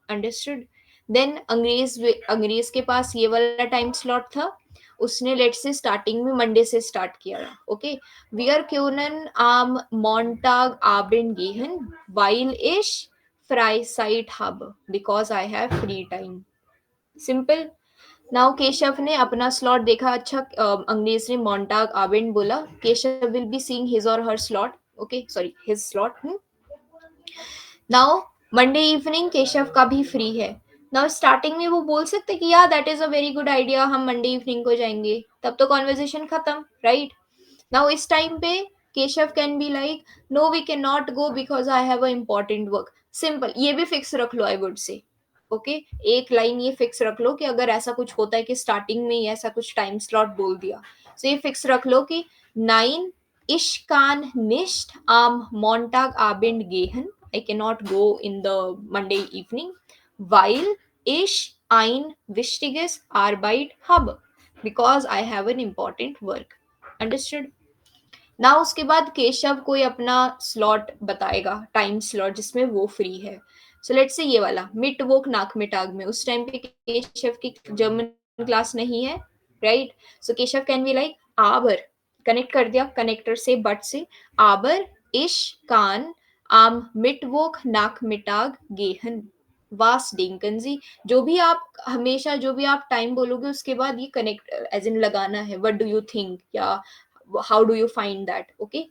Understood? Then Angrez के पास ये वाला time slot था, उसने लेट से starting में Monday से start किया। ओके, वी आर क्यूनन आम मॉन्टाग आबिन गेहन वाइल इश fry site hub because I have free time. Simple. Now Keshav ने अपना स्लॉट देखा, अच्छा अंग्रेज ने मॉन्टाग आबिन बोला, Keshav will be seeing his और her slot. Okay, sorry, his slot. Now Monday evening Keshav का भी फ्री है। नाउ स्टार्टिंग में वो बोल सकते कि या that is a very good idea, हम मंडे इवनिंग को जाएंगे, तब तो कॉन्वर्जेशन खत्म, राइट? नाउ इस टाइम पे Keshav can be like, no we can not go because I have a important work. Simple, ये भी फिक्स रख लो, आई वुड से। ओके, एक लाइन ये फिक्स रख लो कि अगर ऐसा कुछ होता है कि स्टार्टिंग में ही ऐसा कुछ टाइम स्लॉट बोल दिया, तो ये फिक्स रख लो कि 9 ich kann nicht am Montagabend gehen. I cannot go in the Monday evening, weil ich ein wichtiges Arbeit habe, because I have an important work. Understood? ना उसके बाद केशव कोई अपना स्लॉट बताएगा, टाइम स्लॉट जिसमें वो फ्री है। सो लेट्स से ये वाला मिट वोक नाक मिटाग में उस टाइम पे केशव की जर्मन क्लास नहीं है, right? So Keshav can be like आबर, कनेक्ट कर दिया कनेक्टर से बट से, आबर इश कान आम मिट वोक नाक मिटाग गेहन वास डेंकन जी। जो भी आप हमेशा जो भी आप टाइम बोलोगे उसके बाद ये कनेक्ट एज इन लगाना है, व्हाट डू यू थिंक या how do you find that? Okay,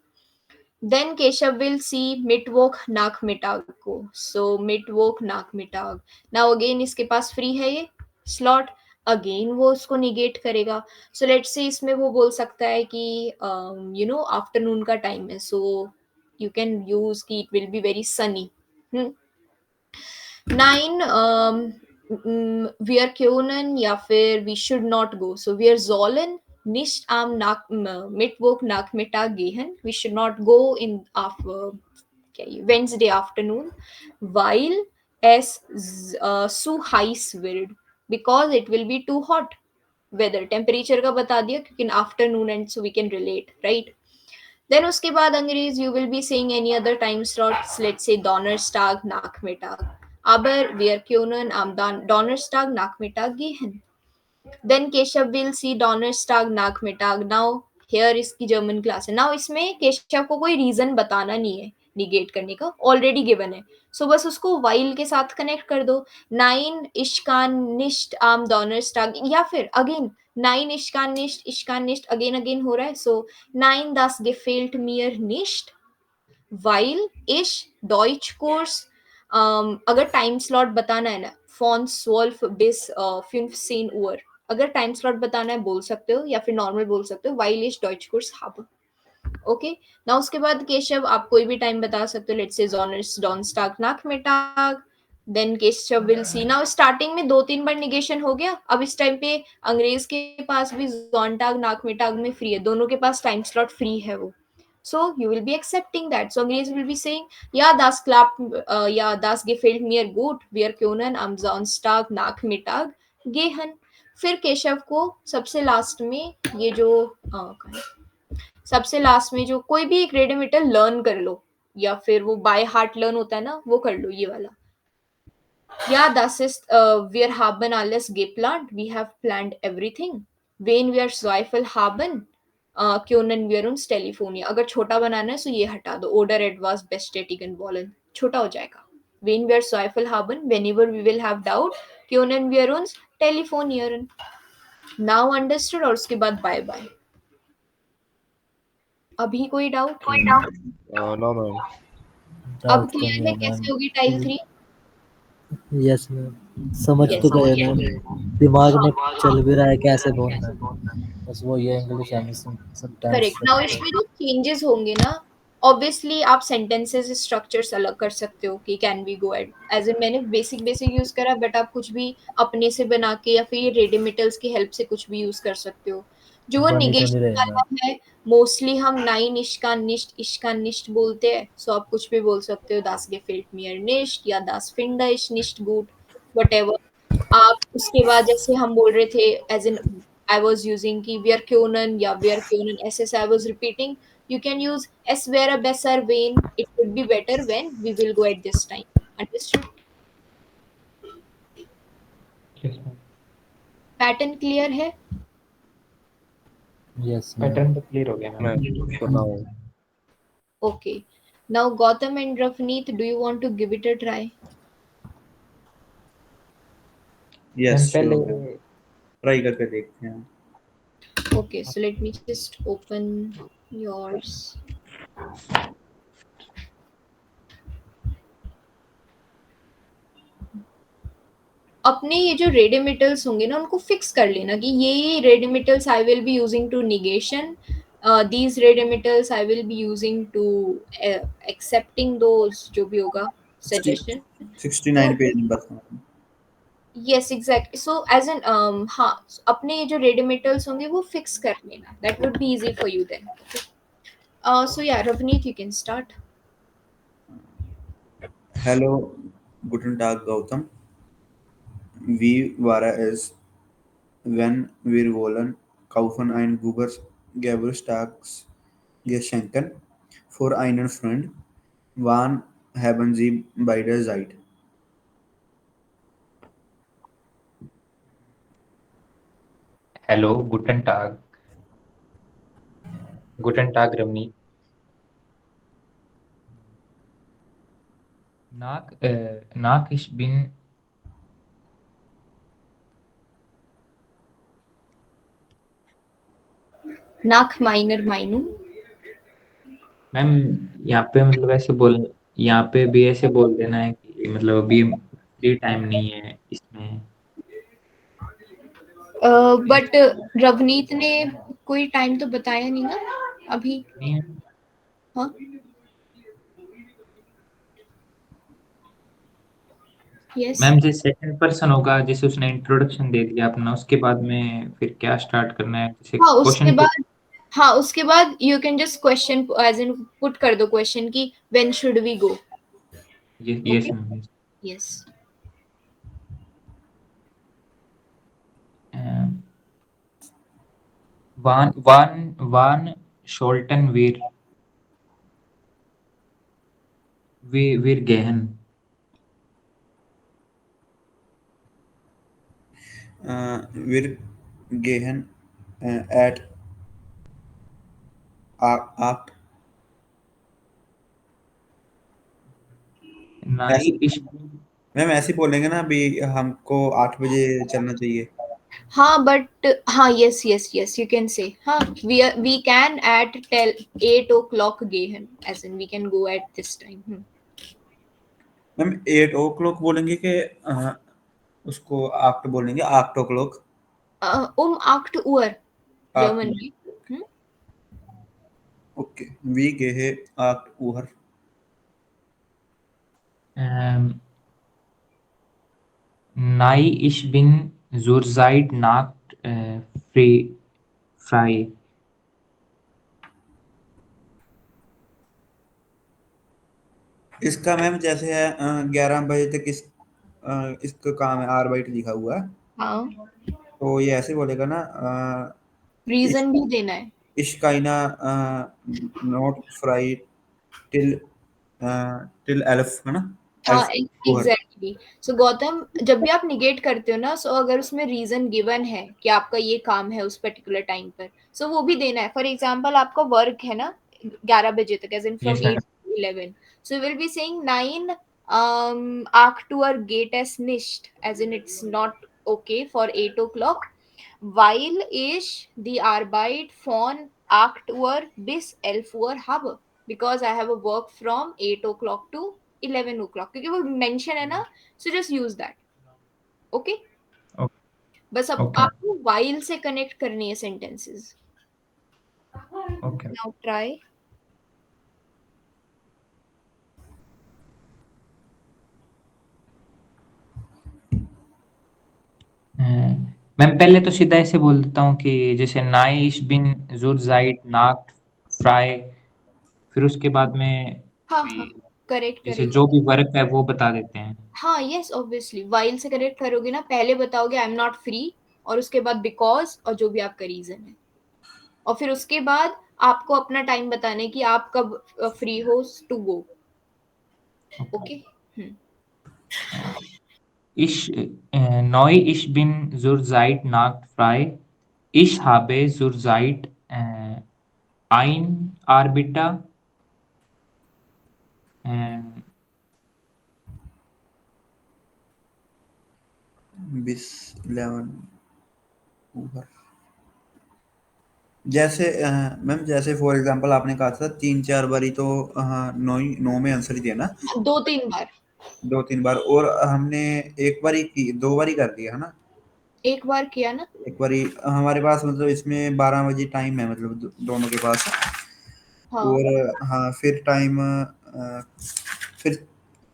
then Keshav will see mitwok nak mitag को, so mitwok nak mitag। now again इसके पास फ्री है ये स्लॉट, अगेन वो उसको निगेट करेगा। सो लेट्स से इसमें वो बोल सकता है कि यू नो आफ्टरनून का टाइम है, सो यू कैन यूज कि it will be very Sunny. 9 we are können या फिर we should not go, so we are sollen nicht am Mittwoch Nachmittag gehen, we should not go in Wednesday afternoon, weil es so heiß wird, because it will be too hot weather। Temperature का बता दिया क्योंकि afternoon and so we can relate, right? Then उसके बाद Angrez you will be saying any other time slots, let's say Donnerstag Nachmittag, aber wir können am Donnerstag Nachmittag gehen। then Keshav will see Donnerstag Nachmittag। now here इसकी German class है। now इसमें केशव को कोई reason बताना नहीं है negate करने का, ऑलरेडी गिवन है, सो बस उसको वाइल के साथ कनेक्ट कर दो। 9 ich kann nicht am Donnerstag, या फिर again 9 ich kann nicht again हो रहा है, सो 9 das gefällt mir nicht weil ich Deutschkurs, अगर टाइम स्लॉट बताना है ना, von 12 bis 15 Uhr, अगर टाइम स्लॉट बताना है बोल सकते हो या फिर नॉर्मल बोल सकते हो, weil ich Deutschkurs habe. Okay ना, उसके बाद केशव आप कोई भी टाइम बता सकते हो, लेट्स से डॉनस्टाग नाकमिटाग, then Keshav will see. Now starting में 2-3 बार निगेशन हो गया, अब इस टाइम पे अंग्रेज के पास भी जोनटाग नाकमिटाग में फ्री है, दोनों के पास टाइम स्लॉट फ्री है वो. So you will be accepting that. So Angrez will be saying, ja, das gefällt mir gut. Wir können am Samstag Nachmittag gehen. फिर केशव को सबसे लास्ट में ये जो सबसे लास्ट में जो कोई भी एक रेडिमेटर लर्न कर लो, या फिर वो बाय हार्ट लर्न होता है ना, वो कर लो ये वाला. Ja, das ist, wir haben alles geplant. We have planned everything. Wenn wir Zweifel haben, können wir uns telefonieren. अगर छोटा बनाना है तो ये हटा दो. Oder etwas bestätigen wollen. छोटा हो जाएगा. Wenn wir Zweifel haben, whenever we will have doubt, können wir uns telefonieren. Now understood. और उसके बाद bye bye. अभी कोई डाउट? No, ma'am. अब डाउट तो क्लियर नहीं है है कैसे मैम. होगी टाइल 3? यस मैम, समझ तो गए मैम, दिमाग में चल भी रहा है कैसे बोलना है, बस वो ये इंग्लिश है समटाइम्स. करेक्ट. नाउ इसमें जो चेंजेस होंगे ना, ऑब्वियसली आप सेंटेंसेस स्ट्रक्चर्स अलग कर सकते हो कि can we go at, as in मैंने बेसिक यूज करा, बट आप कुछ भी अपने से बना के या फिर रेडिमेटल्स की हेल्प से कुछ भी यूज कर सकते हो. जो वो बनी तो नहीं निगेशन रहे वाला मैम. है, मोस्टली हम नाइन इश्का निश्ट बोलते हैं, सो आप कुछ भी बोल सकते हो, दास gefällt mir nicht या दास finde ich nicht gut, whatever. आप उसके बाद जैसे हम बोल रहे थे, as in I was using कि wir können या wir können, SS I was repeating. You can use es wäre besser wenn, it would be better when, we will go at this time. Understood? Yes, ma'am. Pattern clear है? Yes ma'am. Pattern तो clear हो गया ma'am. Ma'am, for now. Okay. Now Gautam and Ravneet, do you want to give it a try? Yes ma'am पहले try करके देखते हैं. Okay, so let me just open yours. अपने ये जो रेडिमेटल्स होंगे ना, उनको फिक्स कर लेना कि ये रेडिमेटल्स I will be using to negation, these रेडिमेटल्स I will be using to accepting those, जो भी होगा सजेशन. 69 पेज नंबर था. Yes exactly. So as an हाँ, अपने ये जो रेडिमेटल्स होंगे वो फिक्स कर लेना, that would be easy for you then. So या Ravneet, you can start. Hallo, guten Tag, Gautam. Wie war es, wenn wir wollen kaufen ein Geburtstagsgeschenk für einen Freund? Wann haben Sie beide Zeit? Hello गुटन टाग रमनी. nach ich bin Nach meiner Meinung. Ma'am यहाँ पे मतलब ऐसे बोल, यहाँ पे भी ऐसे बोल देना है कि मतलब अभी फ्री टाइम नहीं है इसमें. बट रवनीत ने कोई टाइम तो बताया नहीं ना अभी. नहीं है हाँ, यस. मैम. जैसे सेकंड पर्सन होगा, जैसे उसने इंट्रोडक्शन दे दिया अपना, उसके बाद में फिर क्या स्टार्ट करना है, जैसे हाँ उसके क्वेश्चन. बाद, हाँ उसके बाद you can just question as in put कर दो क्वेश्चन की when should we go. Yes ma'am. Yes. wann sollten wir gehen? Wir gehen at 8. Nein, ma'am ऐसे ही बोलेंगे ना, अभी हमको 8 बजे चलना चाहिए. हाँ बट हाँ, yes yes yes, you can से हाँ, we can at 8 o'clock gehen, as in we can go at this time. Ma'am 8 o'clock बोलेंगे कि उसको 8 बोलेंगे, 8 o'clock. 8 Uhr, German Acht. में. Okay. Wie gehe 8 Uhr? Nein, ich bin zurzeit nicht frei. इसका ma'am जैसे है 11 बजे तक इसका काम है, आर्बाइट लिखा हुआ है, हाँ, तो ये ऐसे बोलेगा ना रीजन भी देना है. ich keine not frei till 11 है ना, हाँ, 11 Uhr. एग्जैक्टली. सो गौतम, जब भी आप निगेट करते हो ना, सो अगर उसमें रीजन गिवन है कि आपका ये काम है उस पर्टिकुलर टाइम पर, सो वो भी देना है. फॉर एग्जांपल आपका वर्क है ना 11 बजे तक, as in from Yes, 8 madam. to 11, so you will be saying 9 Aktuar geht es nicht, as in it's not okay for 8 o'clock, weil ich die Arbeit von 8 Uhr bis 11 Uhr habe, because I have a work from 8 o'clock to 11 o'clock, क्योंकि वो mention है ना, so just use that. Okay, Okay. बस अब Okay. आपको while से connect करनी है सेंटेंसेस. Okay. Now try. मैं पहले तो सीधा ऐसे बोल देता हूँ कि जैसे नाई ich bin zurzeit nicht frei, फिर उसके बाद में हाँ भी हाँ, करेक्ट जैसे करेक्ट. जो भी वर्क है वो बता देते हैं. हाँ, यस, ऑब्वियसली वाइल से कनेक्ट करोगे ना, पहले बताओगे आई एम नॉट फ्री, और उसके बाद बिकॉज, और जो भी आपका रीजन है, और फिर उसके बाद आपको अपना टाइम बताने की आप कब फ्री हो to go. Okay. Ich bin zurzeit nicht frei. Ich habe zurzeit ein Arbeiter. bis 11 Uhr. जैसे मैम जैसे फॉर एग्जांपल आपने कहा था 3-4 बारी तो नो में आंसर दिया ना, 2-3 बार. 2-3 बार, और हमने एक बारी की 2 बारी कर दिया है ना, एक बार किया ना. एक बारी हमारे पास मतलब इसमें 12 बजे टाइम है, मतलब दोनों के पास. हाँ, और हाँ फिर टाइम फिर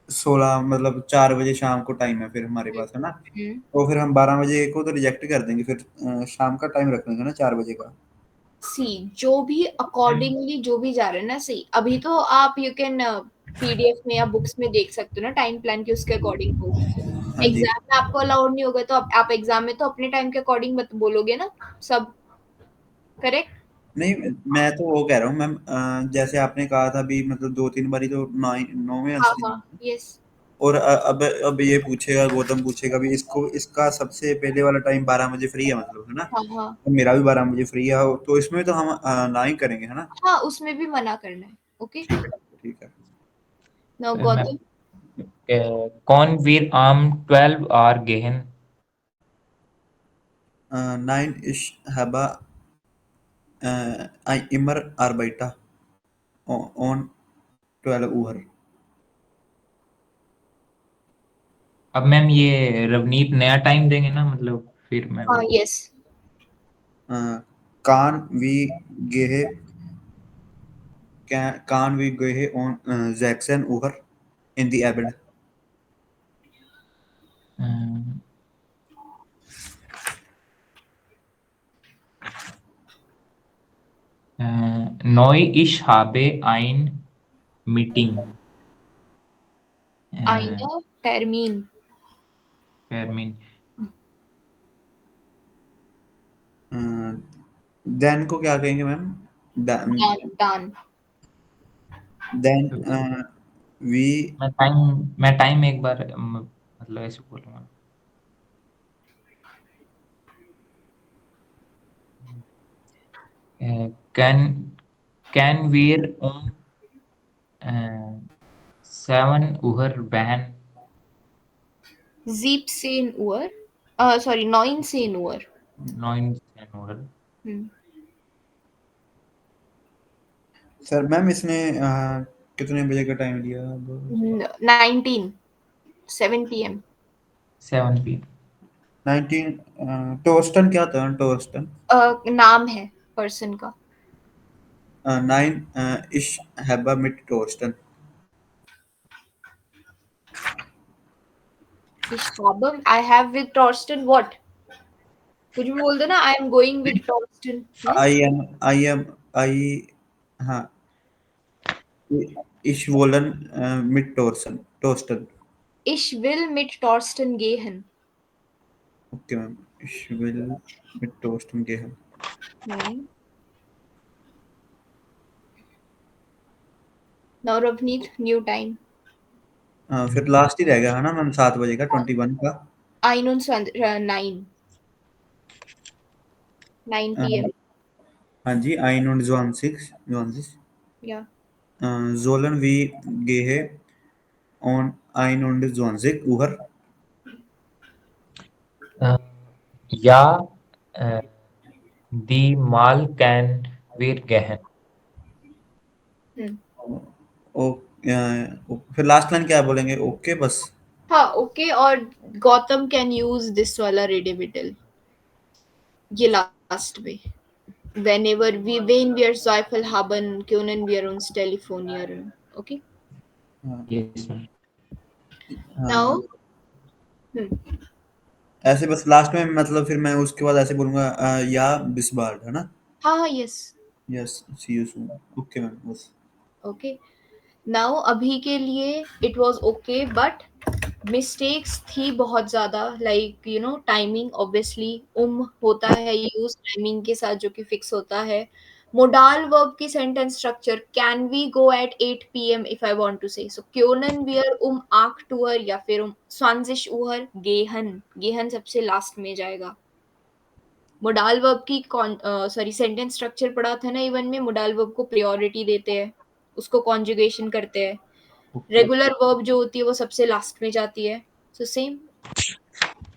16 मतलब 4 बजे शाम को टाइम है फिर हमारे पास, है ना, तो फिर हम 12 बजे को तो रिजेक्ट कर देंगे, फिर शाम का टाइम रख लेंगे ना 4 बजे का. सी जो भी अकॉर्डिंगली जो भी जा रहे हैं ना, सही. अभी तो आप यू कैन पीडीएफ में या बुक्स में देख सकते हो ना टाइम प्लान के, उसके अकॉर्डिंग होगा. हाँ जी. एग्जाम में आपको अलाउड नहीं होगा, तो आप एग्जाम में तो अपने टाइम के अकॉर्डिंग बोलोगे ना सब. करेक्ट. नहीं, मैं तो वो कह रहा हूँ मैम, जैसे आपने कहा था अभी, मतलब 2-3 बारी तो 9 में हाँ आंसर हाँ, दिया, यस. और अब ये पूछेगा, गौतम पूछेगा भी इसको, इसका सबसे पहले वाला टाइम 12 बजे फ्री है मतलब, है ना, हाँ हाँ तो मेरा भी 12 बजे फ्री है, तो इसमें तो हम ना ही करेंगे, है ना. हाँ, उसमें भी मना करना है. ओके. ठीक है. नाउ गौतम. कौन wir am 12 Uhr gehen? 9 ich habe immer arbeite on 12 Uhr. अब मैम ये रवनीत नया टाइम देंगे ना, मतलब फिर मैं हाँ, yes. Kann we gehe on 16 Uhr in the Abend. neu ich habe ein Meeting. आइना टर्मीन. Termin. देन को क्या कहेंगे मैम? दान दान. देन वी मैं टाइम एक बार मतलब ऐसे बोलूँगा. Can wir 7 Uhr ban? 17 Uhr. Sorry 19 Uhr. 19 Uhr. Sir ma'am इसने कितने बजे का टाइम दिया? 19 7 PM. 7 p.m. 19 टोस्टन क्या होता है टोस्टन? नाम है पर्सन का। 9 इश हैबा मिट टोस्टन। इश्ताबम I have with Torsten what? कुछ भी बोल दो ना, I am going with Torsten. No, I am I हाँ इश वोलन मिट टोस्टन। इश विल मिट टॉर्स्टन गेहन। ओके मैम, इश विल मिट टोस्टन गेहन। Now Ravneet, new time. फिर लास्ट ही रह गया है ना मैम, 7 बजे का 21 का। I know 9 a, PM। हाँ जी, 21 या sollen wir gehe on 21 Uhr? Ja, äh, die Mal kann wir gehen. ओ फिर लास्ट लाइन क्या बोलेंगे? ओके बस। हाँ ओके, और गौतम कैन यूज दिस वाला रेडिविटल, ये लास्ट में। Whenever when wir Zweifel haben, können wir uns telefonieren. Okay. Yes, ma'am. Now, हाँ, ऐसे बस लास्ट में, मतलब फिर मैं उसके बाद ऐसे बोलूंगा या बिस्बार्ड, है ना? हाँ yes, yes, see you soon. Okay ma'am, बस। ओके। नाउ अभी के लिए it was okay, but mistakes थी बहुत ज़्यादा, like you know timing, obviously होता है यूज टाइमिंग के साथ जो कि फिक्स होता है। मोडाल वर्ब की sentence structure, can we go at 8 PM if I want to say, so क्योनन wear आक टूअर या फिर स्वांजिश उहर गेहन, गेहन सबसे लास्ट में जाएगा। मोडाल वर्ब की सॉरी सेंटेंस स्ट्रक्चर पढ़ा था ना इवन में, मोडाल वर्ब को प्रायोरिटी देते हैं, उसको कॉन्जुगेशन करते हैं। रेगुलर वर्ब जो होती है वो सबसे लास्ट में जाती है। सो सेम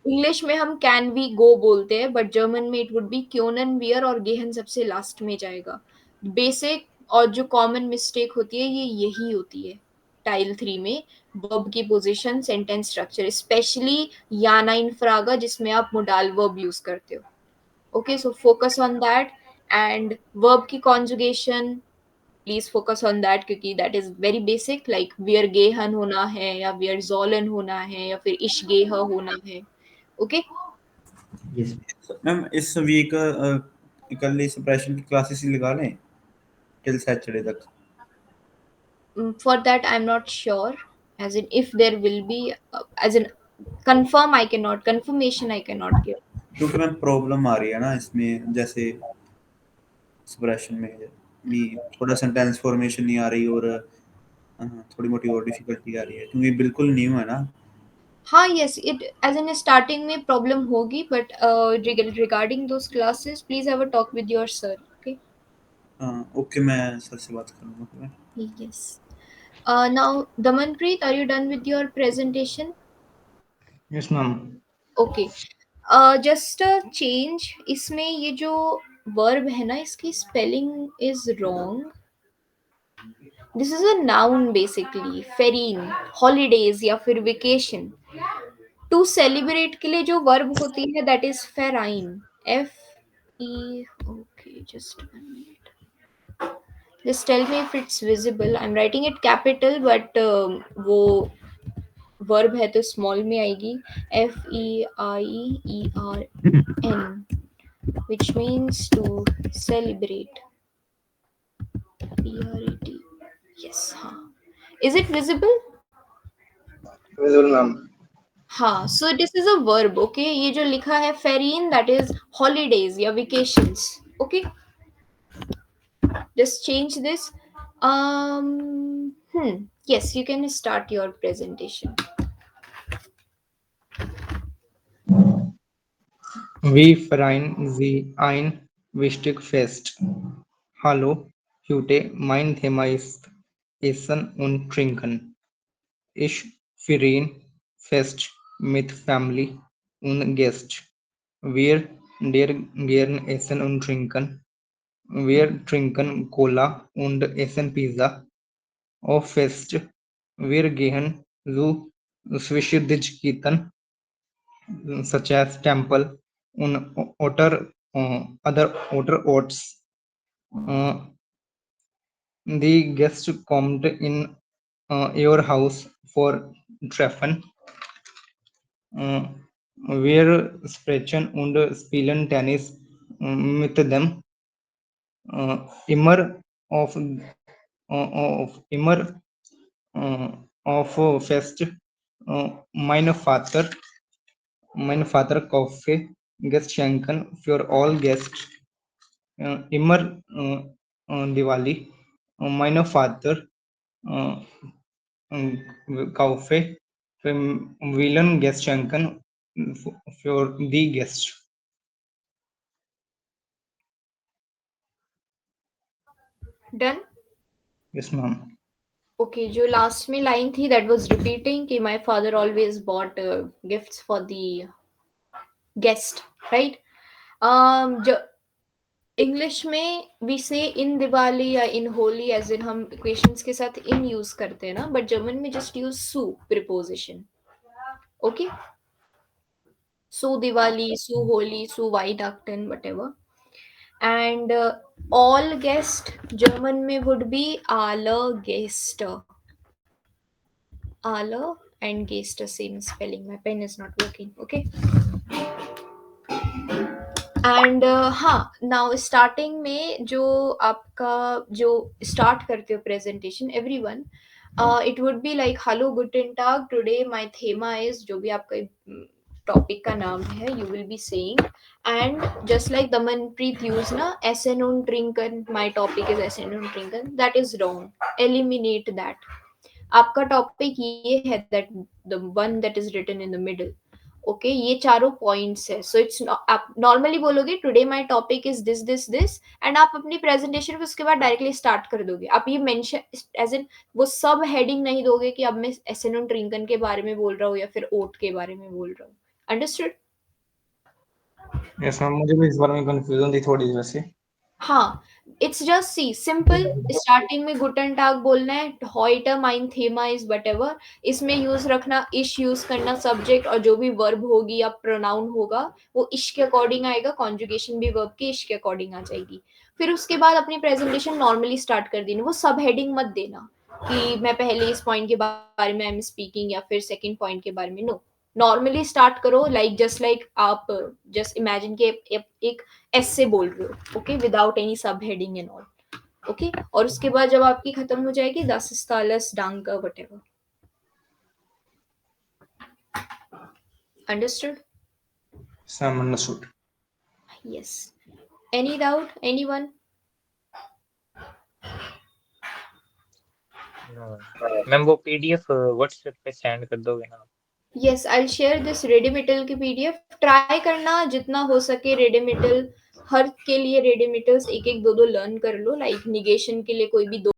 इंग्लिश में हम कैन वी गो बोलते हैं, बट जर्मन में इट वुड बी क्योनन वियर, और गेहन सबसे लास्ट में जाएगा। बेसिक और जो कॉमन मिस्टेक होती है ये यही होती है टाइल 3 में, वर्ब की पोजीशन, सेंटेंस स्ट्रक्चर, स्पेशली याना इनफ्रागा जिसमें आप मोडाल वर्ब यूज करते हो। Okay, so focus on that, and verb की conjugation please focus on that, क्योंकि that is very basic, like वियर गेहन होना है या वियर जोलन होना है या फिर इश गेह होना है। Okay, Yes. मैम इस वीक कल इस प्रेशन की क्लासेस ही लगा लें टिल सैटरडे तक? for that I'm not sure, as in if there will be, as in confirm I cannot, confirmation I cannot give. क्योंकि मैम प्रॉब्लम आ रही है ना इसमें, जैसे एक्सप्रेशन में भी थोड़ा सेंटेंस फॉर्मेशन नहीं आ रही, और थोड़ी मोटी और डिफिकल्टी आ रही है क्योंकि बिल्कुल न्यू है ना। हाँ yes, it as in starting में प्रॉब्लम होगी, but regarding those classes please have a talk with your sir. Okay, okay, मैं सर से बात करूंगा फिर। yes. Now Damanpreet, are you done with your presentation? Yes ma'am. Okay, just change, इसमें ये जो वर्ब है ना इसकी spelling is wrong. This is a noun basically, फेरीन, हॉलीडेज या फिर वेकेशन। टू सेलिब्रेट के लिए जो वर्ब होती है दैट इज फेराइन, FE। Okay, just just tell me if it's visible, I'm writing it capital but वो वर्ब है तो स्मॉल में आएगी, FEIERN, which means to celebrate, PRET, yes, हाँ, is it visible? Visual ma'am. हाँ, so this is a verb, okay, ये जो लिखा है फेरीन that is holidays या vacations, okay, just change this. Yes, you can start your presentation. Wir feiern sie ein wichtig Fest. Hallo, heute mein Thema ist Essen und Trinken. Ich feiere Fest mit Family und Gästen. Wir gern essen und trinken. Wir trinken Cola und essen Pizza. Auf Fest wir gehen zu Swishdijkiten. such as temple, other outer oats. The guest kommt in your house for treffen. Wir sprechen und spielen Tennis mit dem. Immer of fest. Mein Vater kaufe Gastschenken für all Gäste. Immer Diwali. Mein Vater kaufe Villain Gastschenken für die Gäste. Done? Yes, ma'am. Okay, जो last में line थी that was repeating कि my father always bought gifts for the guest, right? जो English में we say in Diwali या in Holi as in हम equations के साथ in यूज करते हैं ना, but जर्मन में just use su preposition. Okay? Su Diwali, Su Holi, Su Weihnachten, whatever. And all guest German में would be alle Gäste. Alle and Gäste same spelling. My pen is not working. Okay. And हाँ now starting में जो आपका जो start करते हो presentation everyone it would be like hello गुटेन टाग टुडे माय थेमा इज जो भी आपका टॉपिक का नाम है you will be saying and just like Damanpreet use ना एसएन ट्रिंकन माय टॉपिक इज एसएन ट्रिंकन that is wrong eliminate that आपका टॉपिक ये है that the one that is written in the middle okay ये चारों पॉइंट्स है सो इट्स आप नॉर्मली बोलोगे today my topic is this this this and आप अपनी प्रेजेंटेशन पे उसके बाद डायरेक्टली स्टार्ट कर दोगे आप ये मेंशन एज इन वो सब हेडिंग नहीं दोगे कि अब मैं एसएन ट्रिंकन के बारे में बोल रहा हूँ या फिर ओट के बारे में बोल रहा हूँ अंडरस्टूड यस मैम मुझे भी इस बारे में कंफ्यूजन थी थोड़ी वैसे हाँ it's just see simple starting में गुटन टाग बोलना है हॉइटर माइन थेमा इज वटेवर इसमें यूज रखना इश यूज करना सब्जेक्ट और जो भी वर्ब होगी या प्रोनाउन होगा वो इश के अकॉर्डिंग आएगा कॉन्जुगेशन भी वर्ब के इश के अकॉर्डिंग आ जाएगी फिर उसके बाद अपनी प्रेजेंटेशन नॉर्मली स्टार्ट कर देना वो सब हेडिंग मत देना कि मैं पहले इस पॉइंट के बारे में आई एम स्पीकिंग या फिर सेकंड पॉइंट के बारे में नो नॉर्मली स्टार्ट करो लाइक जस्ट लाइक आप जस्ट इमेजिन के एक ऐसे बोल रहे हो okay without any sub heading and all okay और उसके बाद जब आपकी खत्म हो जाएगी 10 स्टालस डांका whatever understood some understood yes any doubt anyone ma'am वो पीडीएफ व्हाट्सएप पे सेंड कर दोगे ना yes I will share this रेडिमिटल की पीडीएफ ट्राई करना जितना हो सके रेडिमिटल हर के लिए रेडिमिटल्स एक एक दो लर्न कर लो लाइक निगेशन के लिए कोई भी 2